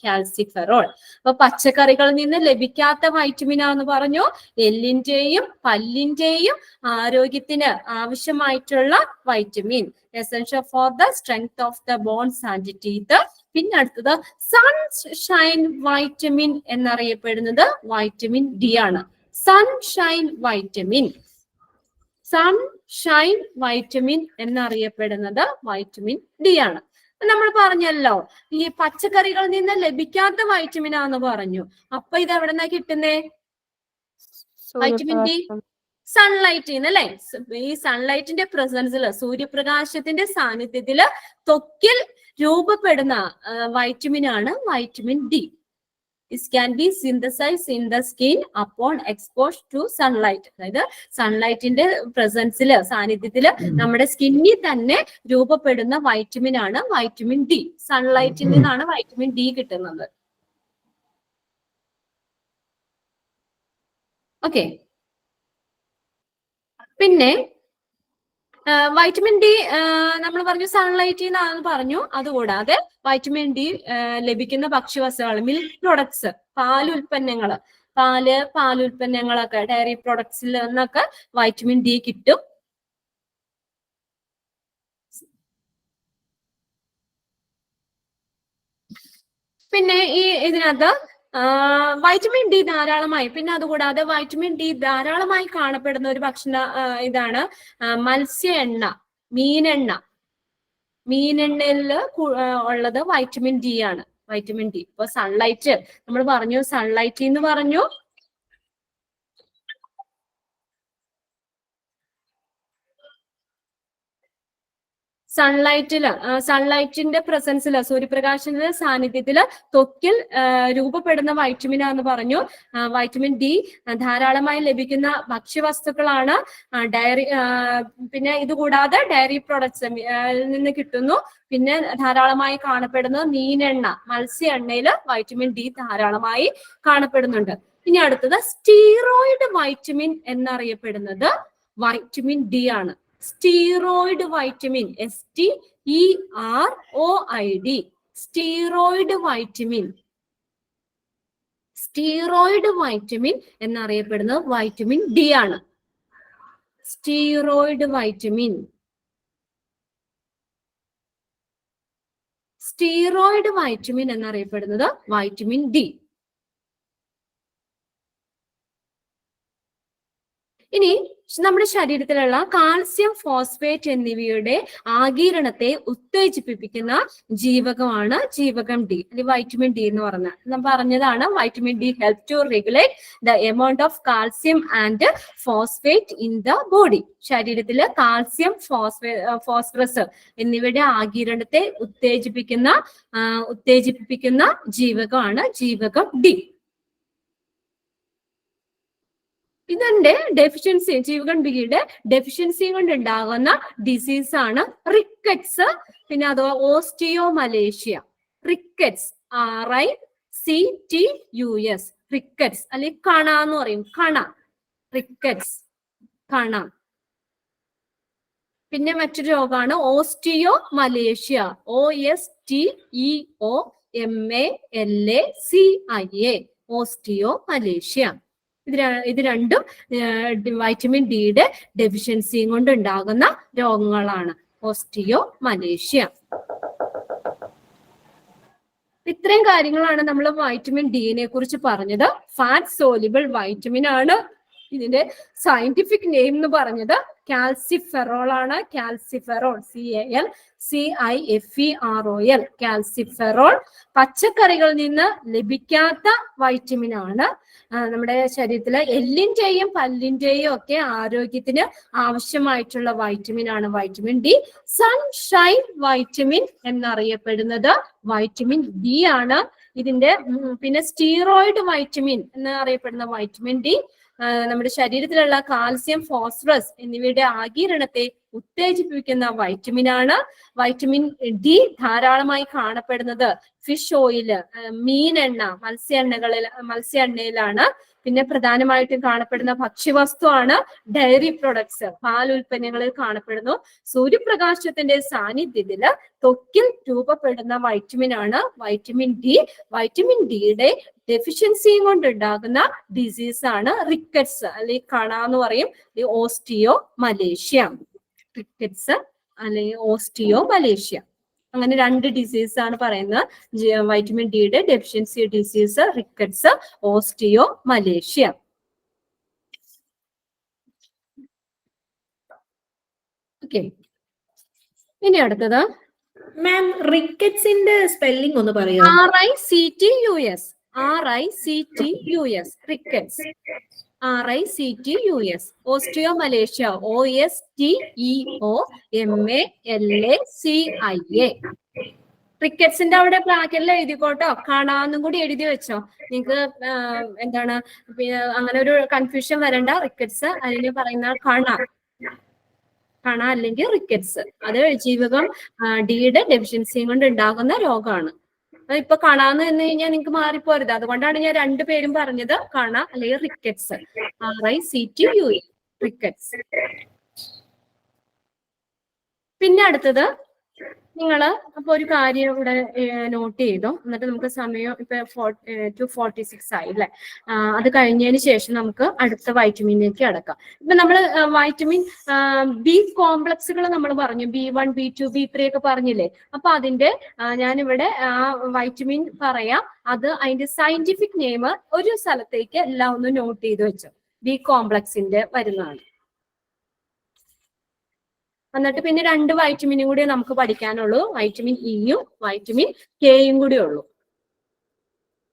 കാൽസിഫെറോൾ. അപ്പൊ പച്ചക്കറികളിൽ നിന്ന് ലഭിക്കാത്ത വൈറ്റമിൻ ആണെന്ന് പറഞ്ഞു. എല്ലിന്റെയും പല്ലിന്റെയും ആരോഗ്യത്തിന് ആവശ്യമായിട്ടുള്ള vitamin, essential for the strength of the bones and teeth. പിന്നെ അടുത്തത് സൺഷൈൻ വൈറ്റമിൻ എന്നറിയപ്പെടുന്നത് വൈറ്റമിൻ ഡി ആണ്. സൺഷൈൻ വൈറ്റമിൻ, സൺഷൈൻ വൈറ്റമിൻ എന്നറിയപ്പെടുന്നത് വൈറ്റമിൻ ഡി ആണ്. നമ്മൾ പറഞ്ഞല്ലോ ഈ പച്ചക്കറികളിൽ നിന്ന് ലഭിക്കാത്ത വൈറ്റമിൻ ആണെന്ന് പറഞ്ഞു. അപ്പൊ ഇത് എവിടെ നിന്നാ കിട്ടുന്നേ? വൈറ്റമിൻ ഡി സൺലൈറ്റിൽ നിന്ന് അല്ലെ, ഈ സൺലൈറ്റിന്റെ പ്രസൻസിൽ, സൂര്യപ്രകാശത്തിന്റെ സാന്നിധ്യത്തില് ത്വക്കിൽ രൂപപ്പെടുന്ന വൈറ്റമിൻ ആണ് vitamin D. It can be synthesized in the skin upon exposure to sunlight. അതായത് സൺലൈറ്റിന്റെ പ്രസൻസില്, സാന്നിധ്യത്തില് നമ്മുടെ സ്കിന്നിൽ തന്നെ രൂപപ്പെടുന്ന വൈറ്റമിൻ ആണ് വൈറ്റമിൻ ഡി. സൺലൈറ്റിൽ നിന്നാണ് വൈറ്റമിൻ ഡി കിട്ടുന്നത്. ഓക്കെ, പിന്നെ വൈറ്റമിൻ ഡി നമ്മൾ പറഞ്ഞു സൺലൈറ്റിൽ നിന്നാണെന്ന് പറഞ്ഞു. അതുകൂടാതെ വൈറ്റമിൻ ഡി ലഭിക്കുന്ന ഭക്ഷ്യവസ്തുക്കൾ, മിൽക്ക് പ്രൊഡക്ട്സ്, പാലുൽപ്പന്നങ്ങള്, പാലുൽപ്പന്നങ്ങളൊക്കെ, ഡയറി പ്രൊഡക്ട്സിൽ നിന്നൊക്കെ വൈറ്റമിൻ ഡി കിട്ടും. പിന്നെ ഈ ഇതിനകത്ത് വൈറ്റമിൻ ഡി ധാരാളമായി, പിന്നെ അതുകൂടാതെ വൈറ്റമിൻ ഡി ധാരാളമായി കാണപ്പെടുന്ന ഒരു ഭക്ഷണ ഇതാണ് മത്സ്യ എണ്ണ, മീനെണ്ണ. മീനെണ്ണയില് ഉള്ളത് വൈറ്റമിൻ ഡി ആണ്, വൈറ്റമിൻ ഡി. ഇപ്പൊ സൺലൈറ്റ് നമ്മൾ പറഞ്ഞു, സൺലൈറ്റ് എന്ന് പറഞ്ഞു. സൺലൈറ്റിന്റെ പ്രസൻസില്, സൂര്യപ്രകാശത്തിന്റെ സാന്നിധ്യത്തില് ത്വക്കിൽ രൂപപ്പെടുന്ന വൈറ്റമിനാന്ന് പറഞ്ഞു. വൈറ്റമിൻ ഡി ധാരാളമായി ലഭിക്കുന്ന ഭക്ഷ്യവസ്തുക്കളാണ് ഡയറി, പിന്നെ ഇതുകൂടാതെ ഡയറി പ്രൊഡക്ട്സ് നിന്ന് കിട്ടുന്നു. പിന്നെ ധാരാളമായി കാണപ്പെടുന്നത് മീനെണ്ണ, മത്സ്യ എണ്ണയില് വൈറ്റമിൻ ഡി ധാരാളമായി കാണപ്പെടുന്നുണ്ട്. ഇനി അടുത്തത് സ്റ്റീറോയിഡ് വൈറ്റമിൻ എന്നറിയപ്പെടുന്നത് വൈറ്റമിൻ ഡി ആണ്. Steroid vitamin, STEROID, steroid vitamin. Steroid vitamin എന്നറിയപ്പെടുന്നത് വൈറ്റമിൻ ഡി ആണ്. സ്റ്റീറോയിഡ് വൈറ്റമിൻ, സ്റ്റീറോയിഡ് വൈറ്റമിൻ എന്നറിയപ്പെടുന്നത് വൈറ്റമിൻ ഡി. ഇനി നമ്മുടെ ശരീരത്തിലുള്ള കാൽസ്യം, ഫോസ്ഫേറ്റ് എന്നിവയുടെ ആഗിരണത്തെ ഉത്തേജിപ്പിക്കുന്ന ജീവകമാണ് ജീവകം ഡി, അല്ലെങ്കിൽ വൈറ്റമിൻ ഡി എന്ന് പറഞ്ഞാൽ. നാം പറഞ്ഞതാണ് vitamin D help to regulate the amount of calcium and phosphate in the body. ശരീരത്തില് കാൽസ്യം, ഫോസ്ഫറസ് എന്നിവയുടെ ആഗിരണത്തെ ഉത്തേജിപ്പിക്കുന്ന ജീവകമാണ് ജീവകം ഡി. ഇതിന്റെ ഡെഫിഷ്യൻസി, ജീവകം ഡിയുടെ ഡെഫിഷ്യൻസി കൊണ്ട് ഉണ്ടാകുന്ന ഡിസീസ് ആണ് റിക്കറ്റ്സ്, പിന്നെ അഥവാ ഓസ്റ്റിയോമലേഷ്യ. റിക്കറ്റ്സ്, RICTUS, റിക്കറ്റ്സ് അല്ലെങ്കിൽ കണ എന്ന് പറയും, കണ, റിക്കറ്റ്സ്, കണ. പിന്നെ മറ്റൊരു രോഗമാണ് ഓസ്റ്റിയോമലേഷ്യ, OSTEOMALACIA, ഓസ്റ്റിയോമലേഷ്യ. ഇത് രണ്ടും വൈറ്റമിൻ ഡിയുടെ ഡെഫിഷ്യൻസിയും കൊണ്ട് ഉണ്ടാകുന്ന രോഗങ്ങളാണ്, ഓസ്റ്റിയോമലേഷ്യ. ഇത്രയും കാര്യങ്ങളാണ് നമ്മൾ വൈറ്റമിൻ ഡിനെ കുറിച്ച് പറഞ്ഞത്. ഫാറ്റ് സോലിബിൾ വൈറ്റമിൻ ആണ്. ഇതിന്റെ സയന്റിഫിക് നെയിം എന്ന് പറഞ്ഞത് കാൽസിഫെറോൾ ആണ്. Calciferol, CALCIFEROL, calciferol. പച്ചക്കറികളിൽ നിന്ന് ലഭിക്കാത്ത വൈറ്റമിൻ ആണ്. നമ്മുടെ ശരീരത്തിലെ എല്ലിന്റെയും പല്ലിന്റെയും ഒക്കെ ആരോഗ്യത്തിന് ആവശ്യമായിട്ടുള്ള വൈറ്റമിൻ ആണ് വൈറ്റമിൻ ഡി. സൺഷൈൻ വൈറ്റമിൻ എന്നറിയപ്പെടുന്നത് വൈറ്റമിൻ ഡി ആണ്. ഇതിന്റെ പിന്നെ സ്റ്റീറോയിഡ് വൈറ്റമിൻ എന്നറിയപ്പെടുന്ന വൈറ്റമിൻ ഡി നമ്മുടെ ശരീരത്തിലുള്ള കാൽസ്യം, ഫോസ്ഫറസ് എന്നിവയുടെ ആഗിരണത്തെ ഉത്തേജിപ്പിക്കുന്ന വൈറ്റമിൻ ആണ്. വൈറ്റമിൻ ഡി ധാരാളമായി കാണപ്പെടുന്നത് ഫിഷ് ഓയില്, മീനെണ്ണ, മത്സ്യ എണ്ണയിലാണ്. പിന്നെ പ്രധാനമായിട്ടും കാണപ്പെടുന്ന ഭക്ഷ്യവസ്തുവാണ് ഡയറി പ്രൊഡക്ട്സ്, പാലുൽപ്പന്നങ്ങളിൽ കാണപ്പെടുന്നു. സൂര്യപ്രകാശത്തിന്റെ സാന്നിധ്യത്തില് ത്വക്കിൽ രൂപപ്പെടുന്ന വൈറ്റമിൻ ആണ് വൈറ്റമിൻ ഡി. വൈറ്റമിൻ ഡിയുടെ ഡെഫിഷ്യൻസിയും കൊണ്ടുണ്ടാകുന്ന ഡിസീസ് ആണ് റിക്കറ്റ്സ്, അല്ലെങ്കിൽ കണ എന്ന് പറയും, ഓസ്റ്റിയോമലേഷ്യ. റിക്കറ്റ്സ് അല്ലെങ്കിൽ ഓസ്റ്റിയോമലേഷ്യ, അങ്ങനെ രണ്ട് ഡിസീസ് ആണ് പറയുന്നത്. വൈറ്റമിൻ ഡിയുടെ deficiency disease rickets, osteomalacia. Okay, ഇനി അടുത്തത് മാം, റിക്കറ്റ്സിന്റെ സ്പെല്ലിംഗ് ഒന്ന് പറയാമോ? RICTUS, RICTUS, rickets. RICTUS. Osteomalacia OSTEOMALACIA. ക്രിക്കറ്റ്സിന്റെ അവിടെ ബ്രാക്കറ്റിൽ എഴുതിക്കോട്ടോ, കാണാന്നും കൂടി എഴുതി വെച്ചോ. നിങ്ങൾക്ക് എന്താണ് അങ്ങനെ ഒരു കൺഫ്യൂഷൻ വരണ്ട. റിക്കറ്റ്സ് അതിന് പറയുന്ന കണ അല്ലെങ്കിൽ റിക്കറ്റ്സ്, അത് ജീവകം ഡിയുടെ ഡെഫിഷ്യൻസിയും കൊണ്ട് ഉണ്ടാകുന്ന രോഗമാണ്. ഇപ്പൊ കാണാന്ന് എന്ന് കഴിഞ്ഞാൽ നിങ്ങൾക്ക് മാറിപ്പോരുത്. അതുകൊണ്ടാണ് ഞാൻ രണ്ടുപേരും പറഞ്ഞത്, കണ അല്ലെങ്കിൽ റിക്കറ്റ്സ്. RICTUS rickets. പിന്നെ അടുത്തത് നിങ്ങള് അപ്പൊ ഒരു കാര്യം ഇവിടെ നോട്ട് ചെയ്തോ. എന്നിട്ട് നമുക്ക് സമയം ഇപ്പൊ 2:46 ആയി അല്ലെ. അത് കഴിഞ്ഞതിന് ശേഷം നമുക്ക് അടുത്ത വൈറ്റമിനിലേക്ക് അടക്കാം. ഇപ്പൊ നമ്മള് വൈറ്റമിൻ ബി കോംപ്ലക്സുകൾ നമ്മൾ പറഞ്ഞു, B1 B2 B3 ഒക്കെ പറഞ്ഞില്ലേ. അപ്പൊ അതിന്റെ ഞാനിവിടെ വൈറ്റമിൻ പറയാം, അത് അതിന്റെ സയന്റിഫിക് നെയിം ഒരു സ്ഥലത്തേക്ക് എല്ലാം ഒന്ന് നോട്ട് ചെയ്ത് വെച്ചു. ബി കോംപ്ലക്സിന്റെ വരുന്നതാണ്. എന്നിട്ട് പിന്നെ 2 വൈറ്റമിനും കൂടി നമുക്ക് പഠിക്കാനുള്ളൂ. വൈറ്റമിൻ ഇയും വൈറ്റമിൻ കെയും കൂടി ഉള്ളൂ.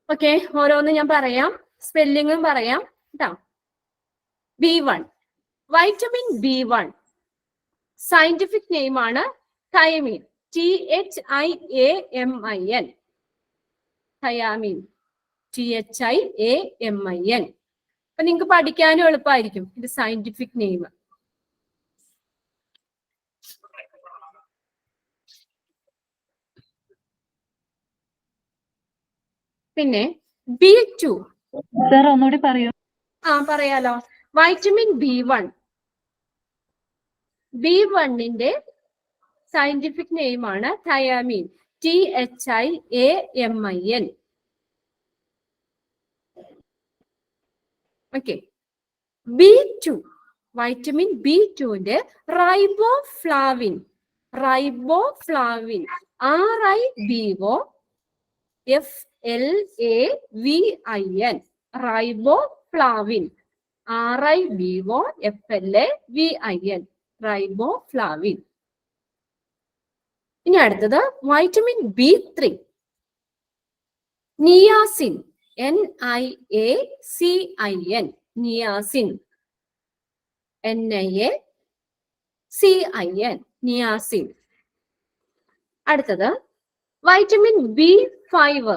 ഓക്കെ, ഓരോന്ന് ഞാൻ പറയാം, സ്പെല്ലിങ്ങും പറയാം കേട്ടോ. B1, vitamin B1 scientific name ആണ് തയമീൻ. THIAMIN, തയാമീൻ. THIAMIN. അപ്പൊ നിങ്ങൾക്ക് പഠിക്കാനും എളുപ്പമായിരിക്കും ഇത് സയന്റിഫിക് നെയിം. പിന്നെ B2. സർ ഒന്നുകൂടി പറയൂ. പറയാലോ. Vitamin B1. B1ന്റെ സയന്റിഫിക് നെയിം ആണ് thiamine. THIAMIN. Okay. B2, vitamin B2ന്റെ riboflavin. RIBOFLAVIN. Riboflavin. RIBOFLAVIN. Riboflavin. ഇനി അടുത്തത് vitamin B3. Niacin. NIACIN. Niacin. NIACIN. Niacin. അടുത്തത് വൈറ്റമിൻ B5.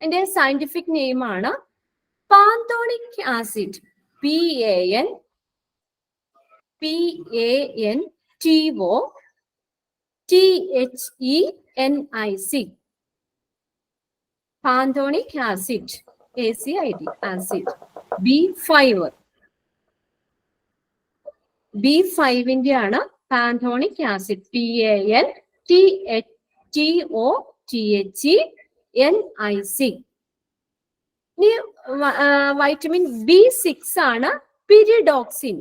അതിന്റെ സയന്റിഫിക് നെയിം ആണ് pantothenic acid. PANTOTHENIC. Pantothenic acid. ACID acid. B5. B5ന്റെ ആണ് pantothenic acid. PANTOTHENIC. ഇനി vitamin B6 ആണ് pyridoxine.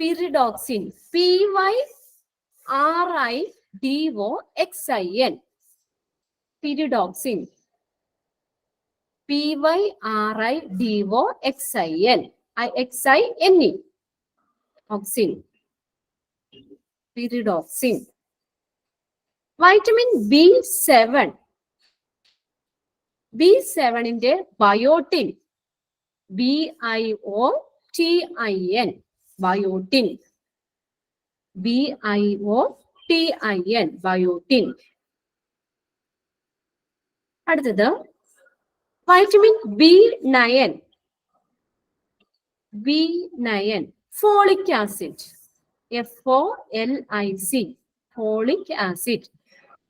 PYRIDOXIN. Pyridoxine. PYRIDOXIN. XINE. ഓക്സിൻ. പിരിഡോക്സിൻ. Vitamin B7. B7ന്റെ biotin. BIOTIN. Biotin. BIOTIN. Biotin. അടുത്തത് vitamin B9. B9 folic acid. FOLIC. Folic acid.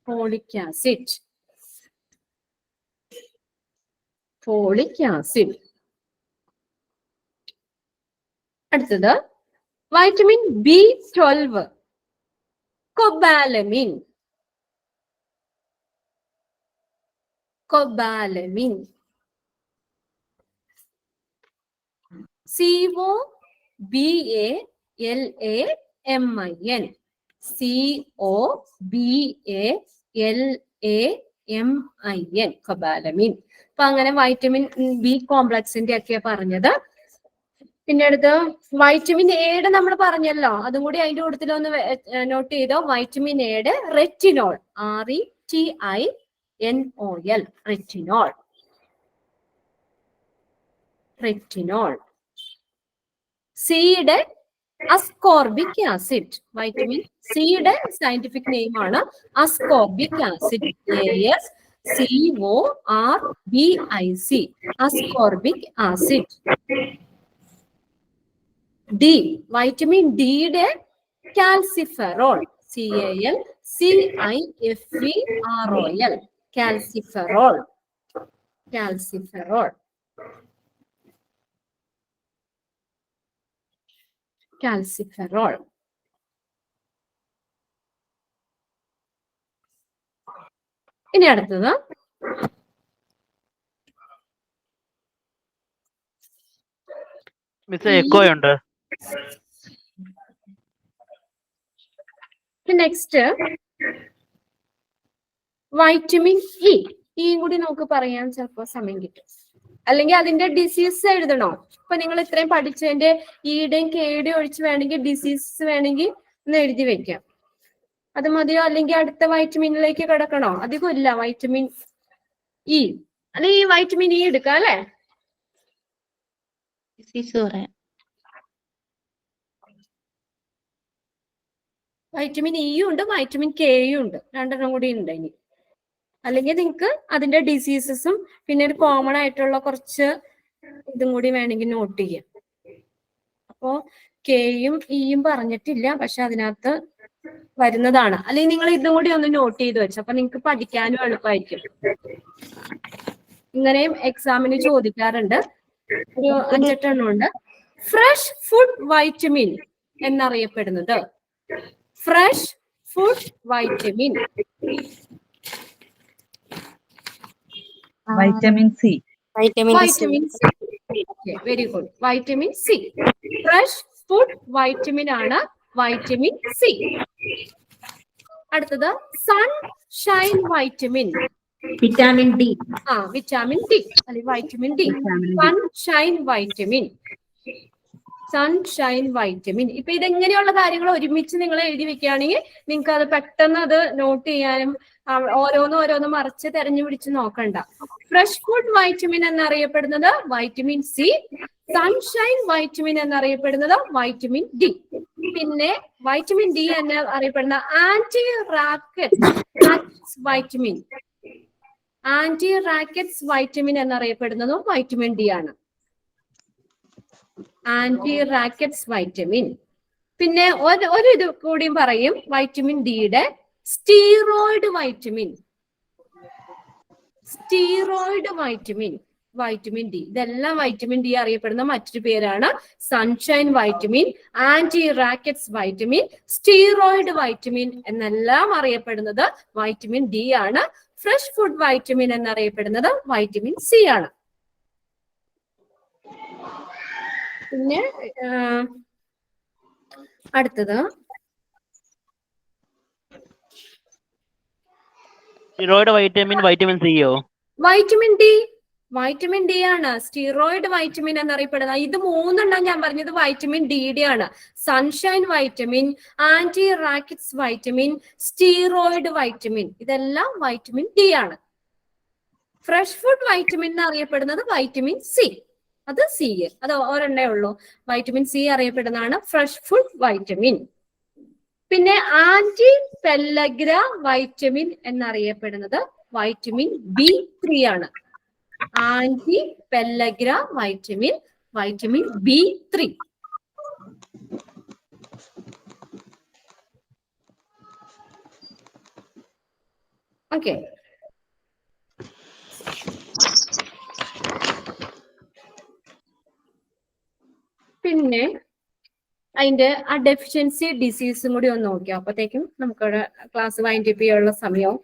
Folic acid. Folic acid. അടുത്തത് vitamin B12. Cobalamin. Cobalamin. COBALAMIN. COBALAMIN. Cobalamin. അപ്പൊ അങ്ങനെ vitamin B കോംപ്ലക്സിന്റെ ഒക്കെയാ പറഞ്ഞത്. പിന്നെ അടുത്ത് വൈറ്റമിൻ എയുടെ നമ്മൾ പറഞ്ഞല്ലോ, അതും കൂടി അതിന്റെ കൂട്ടത്തിൽ ഒന്ന് നോട്ട് ചെയ്തോ. വൈറ്റമിൻ എയുടെ റെറ്റിനോൾ. RETINOL. റെറ്റിനോൾ. റെറ്റിനോൾ. സിയുടെ അസ്കോർബിക് ആസിഡ്. വൈറ്റമിൻ സിയുടെ സയന്റിഫിക് നെയിം ആണ് ascorbic acid. ASCORBIC, ascorbic acid. D, vitamin ഡിയുടെ calciferol. CALCIFEROL, calciferol. Calciferol. Calciferol. ഇനി അടുത്തത് മിസ് എക്കോയുണ്ട്. Next vitamin E. ഇയും കൂടി നമുക്ക് പറയാൻ ചിലപ്പോ സമയം കിട്ടും. അല്ലെങ്കിൽ അതിന്റെ ഡിസീസ് എഴുതണോ? ഇപ്പൊ നിങ്ങൾ ഇത്രയും പഠിച്ചതിന്റെ ഇയുടെയും കെയുടെയും ഒഴിച്ച് വേണമെങ്കിൽ ഡിസീസ് വേണമെങ്കിൽ ഒന്ന് എഴുതി വെക്കാം. അത് മതിയോ? അല്ലെങ്കിൽ അടുത്ത വൈറ്റമിനിലേക്ക് കിടക്കണോ? അധികം ഇല്ല വൈറ്റമിൻ ഇ. അല്ലെങ്കിൽ ഈ വൈറ്റമിൻ ഇ എടുക്കാം അല്ലെ? വൈറ്റമിൻ ഇയും ഉണ്ട്, വൈറ്റമിൻ കെയും ഉണ്ട്. രണ്ടെണ്ണം കൂടി ഉണ്ട് ഇനി. അല്ലെങ്കിൽ നിങ്ങൾക്ക് അതിന്റെ ഡിസീസസും പിന്നെ ഒരു കോമൺ ആയിട്ടുള്ള കുറച്ച് ഇതും കൂടി വേണമെങ്കിൽ നോട്ട് ചെയ്യാം. അപ്പോ കെയും ഇയും പറഞ്ഞിട്ടില്ല, പക്ഷെ അതിനകത്ത് വരുന്നതാണ്. അല്ലെങ്കിൽ നിങ്ങൾ ഇതും കൂടി ഒന്ന് നോട്ട് ചെയ്ത് വെച്ചു, അപ്പൊ നിങ്ങൾക്ക് പഠിക്കാനും എളുപ്പമായിരിക്കും. ഇങ്ങനെയും എക്സാമിന് ചോദിക്കാറുണ്ട്. ഒരു 5-8 എണ്ണം ഉണ്ട്. ഫ്രഷ് ഫുഡ് വൈറ്റമിൻ എന്നറിയപ്പെടുന്നത്. Fresh food vitamin. Vitamin C. Vitamin C. Very good. Vitamin C. Fresh food vitamin ആണ് വൈറ്റമിൻ സി. അടുത്തത് sunshine vitamin. Vitamin D. Vitamin D അല്ലെങ്കിൽ vitamin D. Sunshine vitamin. Sunshine vitamin. ഇപ്പൊ ഇതെങ്ങനെയുള്ള കാര്യങ്ങൾ ഒരുമിച്ച് നിങ്ങൾ എഴുതി വെക്കുകയാണെങ്കിൽ നിങ്ങൾക്ക് അത് പെട്ടെന്ന് അത് നോട്ട് ചെയ്യാനും ഓരോന്നും മറിച്ച് തെരഞ്ഞു പിടിച്ച് നോക്കണ്ട. ഫ്രഷ് ഫുഡ് വൈറ്റമിൻ എന്നറിയപ്പെടുന്നത് വൈറ്റമിൻ സി. സൺഷൈൻ വൈറ്റമിൻ എന്നറിയപ്പെടുന്നത് വൈറ്റമിൻ ഡി. പിന്നെ വൈറ്റമിൻ ഡി എന്ന് അറിയപ്പെടുന്ന anti rickets vitamin. Anti rickets vitamin എന്നറിയപ്പെടുന്നതും വൈറ്റമിൻ ഡി ആണ്. Anti rickets vitamin. പിന്നെ ഒരു ഇത് കൂടിയും പറയും വൈറ്റമിൻ ഡിയുടെ steroid vitamin. Steroid vitamin. Vitamin D. ഇതെല്ലാം വൈറ്റമിൻ ഡി അറിയപ്പെടുന്ന മറ്റൊരു പേരാണ് sunshine vitamin, anti rickets vitamin, steroid vitamin എന്നെല്ലാം അറിയപ്പെടുന്നത് വൈറ്റമിൻ ഡി ആണ്. ഫ്രഷ് ഫുഡ് വൈറ്റമിൻ എന്നറിയപ്പെടുന്നത് വൈറ്റമിൻ സി ആണ്. പിന്നെ അടുത്തത് സ്റ്റിറോയിഡ് വൈറ്റമിൻ, വൈറ്റമിൻ സിയോ? Vitamin D. വൈറ്റമിൻ ഡി ആണ് സ്റ്റീറോയിഡ് വൈറ്റമിൻ എന്നറിയപ്പെടുന്നത്. ഇത് 3 എണ്ണം ഞാൻ പറഞ്ഞത് വൈറ്റമിൻ ഡിയുടെ ആണ്. Sunshine vitamin, anti rickets vitamin, steroid vitamin, ഇതെല്ലാം വൈറ്റമിൻ ഡി ആണ്. ഫ്രഷ് ഫുഡ് വൈറ്റമിൻ എന്നറിയപ്പെടുന്നത് വൈറ്റമിൻ സി. അത് സി. അത് ഒരെണ്ണേ ഉള്ളൂ. വൈറ്റമിൻ സി അറിയപ്പെടുന്നതാണ് ഫ്രഷ് ഫുഡ് വൈറ്റമിൻ. പിന്നെ ആന്റി പെല്ലഗ്ര വൈറ്റമിൻ എന്നറിയപ്പെടുന്നത് വൈറ്റമിൻ B3 ആണ്. Anti pellagra vitamin, vitamin B3. Okay. പിന്നെ അതിന്റെ ആ ഡെഫിഷ്യൻസി ഡിസീസും കൂടി ഒന്ന് നോക്കിയോ. അപ്പോഴത്തേക്കും നമുക്കവിടെ ക്ലാസ് വൈൻഡ് അപ്പ് ചെയ്യാനുള്ള സമയവും.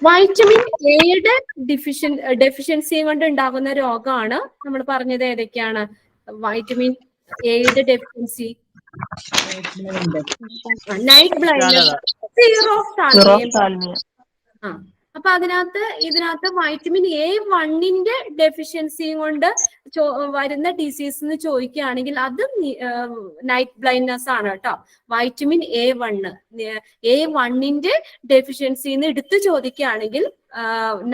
വൈറ്റമിൻ എയുടെ ഡെഫിഷ്യൻസിയും കൊണ്ട് ഉണ്ടാകുന്ന രോഗമാണ് നമ്മൾ പറഞ്ഞത്. ഏതൊക്കെയാണ് വൈറ്റമിൻ എയുടെ ഡെഫിഷ്യൻസി? Night blindness, xerophthalmia. അപ്പൊ ഇതിനകത്ത് വൈറ്റമിൻ A1ന്റെ ഡെഫിഷ്യൻസിയും കൊണ്ട് വരുന്ന ഡിസീസ് എന്ന് ചോദിക്കുകയാണെങ്കിൽ അതും നൈറ്റ് ബ്ലൈൻഡ്നസ് ആണ് കേട്ടോ. വൈറ്റമിൻ A1ന്റെ ഡെഫിഷ്യൻസിന്ന് എടുത്തു ചോദിക്കുകയാണെങ്കിൽ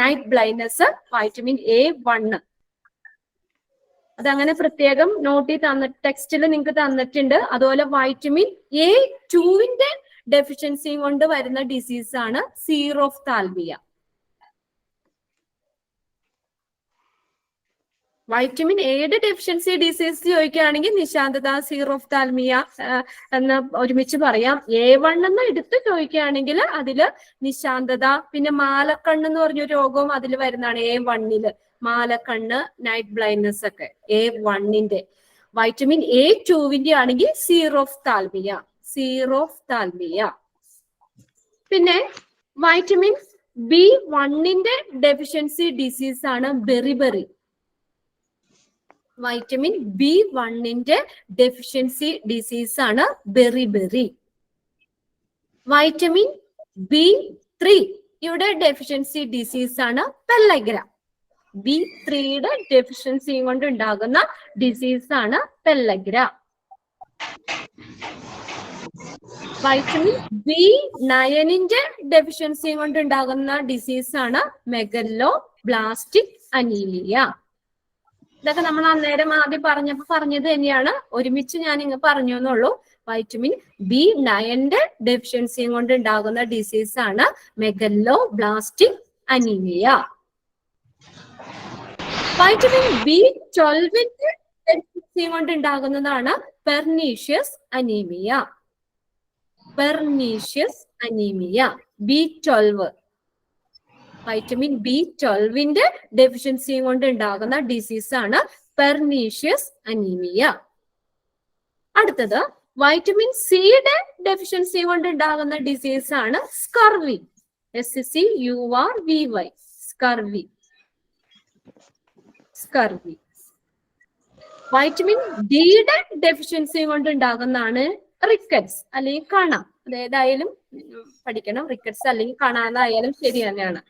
നൈറ്റ് ബ്ലൈൻഡ്നസ് വൈറ്റമിൻ A1. അതങ്ങനെ പ്രത്യേകം നോട്ടിൽ ടെക്സ്റ്റിൽ നിങ്ങൾക്ക് തന്നിട്ടുണ്ട്. അതുപോലെ വൈറ്റമിൻ A2 ഡെഫിഷ്യൻസി കൊണ്ട് വരുന്ന ഡിസീസ് ആണ് സീറോഫ്താൽമിയ. വൈറ്റമിൻ എയുടെ ഡെഫിഷ്യൻസി ഡിസീസ് ചോദിക്കുകയാണെങ്കിൽ നിശാന്തത, സീറോഫ്താൽമിയ എന്ന് ഒരുമിച്ച് പറയാം. A1 എന്ന് എടുത്ത് ചോദിക്കുകയാണെങ്കിൽ അതില് നിശാന്തത, പിന്നെ മാലക്കണ്ണ് എന്ന് പറഞ്ഞൊരു രോഗവും അതിൽ വരുന്നതാണ് A1. മാലക്കണ്ണ്, നൈറ്റ് ബ്ലൈൻഡ്നെസ് ഒക്കെ A1. വൈറ്റമിൻ A2 ആണെങ്കിൽ സീറോഫ്താൽമിയ. പിന്നെ വൈറ്റമിൻ B1 ഡെഫിഷ്യൻസി ഡിസീസ് ആണ് beriberi. Vitamin B1 deficiency disease ആണ് ബെറിബെറി. വൈറ്റമിൻ B3 ഇവിടെ ഡെഫിഷ്യൻസി ഡിസീസ് ആണ് പെല്ലഗ്ര. B3 ഡെഫിഷ്യൻസി കൊണ്ട് ഉണ്ടാകുന്ന ഡിസീസ് ആണ് പെല്ലഗ്ര. വൈറ്റമിൻ B9 ഡെഫിഷ്യൻസി കൊണ്ട് ഉണ്ടാകുന്ന ഡിസീസ് ആണ് മെഗല്ലോ ബ്ലാസ്റ്റിക് അനീമിയ. ഇതൊക്കെ നമ്മൾ അന്നേരം ആദ്യം പറഞ്ഞത് തന്നെയാണ്, ഒരുമിച്ച് ഞാൻ ഇങ്ങ് പറഞ്ഞു എന്നുള്ളൂ. വൈറ്റമിൻ B9 ഡെഫിഷ്യൻസി കൊണ്ട് ഉണ്ടാകുന്ന ഡിസീസ് ആണ് megaloblastic anaemia. Vitamin B12 deficiency കൊണ്ട് ഉണ്ടാകുന്നതാണ് pernicious anaemia. B12 vitamin B12 deficiency കൊണ്ട് ഉണ്ടാകുന്ന ഡിസീസ് ആണ് പെർനീഷ്യസ് അനീമിയ. അടുത്തത് വൈറ്റമിൻ സിയുടെ ഡെഫിഷ്യൻസി കൊണ്ട് ഉണ്ടാകുന്ന ഡിസീസ് ആണ് സ്കർവി. SCURVY scurvy. വൈറ്റമിൻ ഡിയുടെ ഡെഫിഷ്യൻസി കൊണ്ട് ഉണ്ടാകുന്നതാണ് റിക്കറ്റ്സ് അല്ലെങ്കിൽ കണ. അതേതായാലും പഠിക്കണം. റിക്കറ്റ്സ് അല്ലെങ്കിൽ കണ എന്നായാലും ശരി തന്നെയാണ്.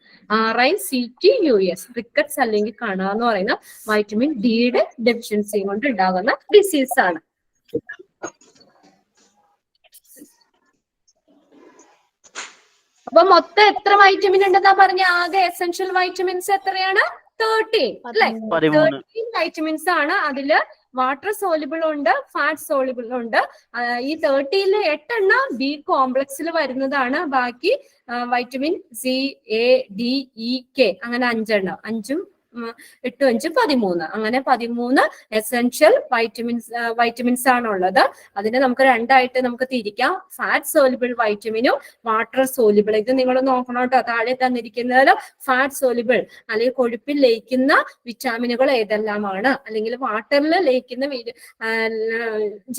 RICTUS റിക്കറ്റ്സ് അല്ലെങ്കിൽ കണ എന്ന് പറയുന്ന വൈറ്റമിൻ ഡിയുടെ ഡെഫിഷ്യൻസി കൊണ്ട് ഉണ്ടാകുന്ന ഡിസീസ് ആണ്. അപ്പൊ മൊത്തം എത്ര വൈറ്റമിൻ ഉണ്ടെന്നാ പറഞ്ഞ? ആകെ എസെൻഷ്യൽ വൈറ്റമിൻസ് എത്രയാണ്? 13 അല്ലെ? 13 വൈറ്റമിൻസ് ആണ്. അതില് വാട്ടർ സോളിബിൾ ഉണ്ട്, ഫാറ്റ് സോളിബിൾ ഉണ്ട്. ഈ 13 8 B കോംപ്ലക്സിൽ വരുന്നതാണ്. ബാക്കി വൈറ്റമിൻ CADEK അങ്ങനെ 5 5 8 5 13 അങ്ങനെ 13 എസെൻഷ്യൽ വൈറ്റമിൻസ് ആണുള്ളത്. അതിനെ നമുക്ക് രണ്ടായിട്ട് നമുക്ക് തിരിക്കാം. ഫാറ്റ് സോലിബിൾ വൈറ്റമിനും വാട്ടർ സോലിബിൾ. ഇത് നിങ്ങൾ നോക്കണം കേട്ടോ. താഴെ തന്നിരിക്കുന്നതിൽ ഫാറ്റ് സോലിബിൾ അല്ലെങ്കിൽ കൊഴുപ്പിൽ ലയിക്കുന്ന വിറ്റാമിനുകൾ ഏതെല്ലാമാണ്, അല്ലെങ്കിൽ വാട്ടറിൽ ലയിക്കുന്ന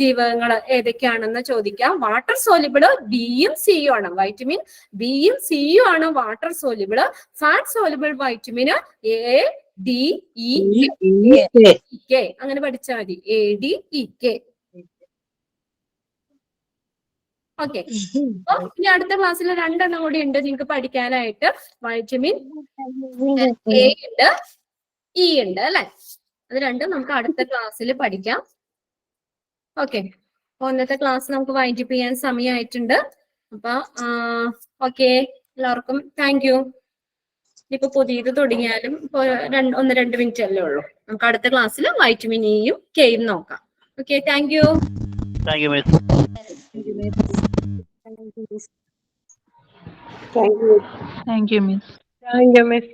ജീവകങ്ങൾ ഏതൊക്കെയാണെന്ന് ചോദിക്കാം. വാട്ടർ സോലിബിള് Bയും Cയും ആണ്. വൈറ്റമിൻ Bയും Cയും ആണ് വാട്ടർ സോലിബിള്. ഫാറ്റ് സോലിബിൾ വൈറ്റമിന് ADEK അങ്ങനെ പഠിച്ചാൽ മതി. ADEK. ഓക്കെ. ഇനി അടുത്ത ക്ലാസ്സിൽ 2 കൂടി ഉണ്ട് നിങ്ങൾക്ക് പഠിക്കാനായിട്ട്. വൈറ്റമിൻ A ഉണ്ട്, E ഉണ്ട് അല്ലെ? അത് രണ്ടും നമുക്ക് അടുത്ത ക്ലാസ്സിൽ പഠിക്കാം. ഓക്കെ. ഇന്നത്തെ ക്ലാസ് നമുക്ക് വൈൻഡപ്പ് ചെയ്യാൻ സമയമായിട്ടുണ്ട്. അപ്പൊ ഓക്കെ, എല്ലാവർക്കും താങ്ക് യു. ഇപ്പൊ പുതിയത് തുടങ്ങിയാലും 1-2 മിനിറ്റ് അല്ലേ ഉള്ളൂ. നമുക്ക് അടുത്ത ക്ലാസ്സിൽ വൈറ്റമിൻ ഇയും കെയും നോക്കാം. Okay, thank you. Thank you miss. Thank you miss.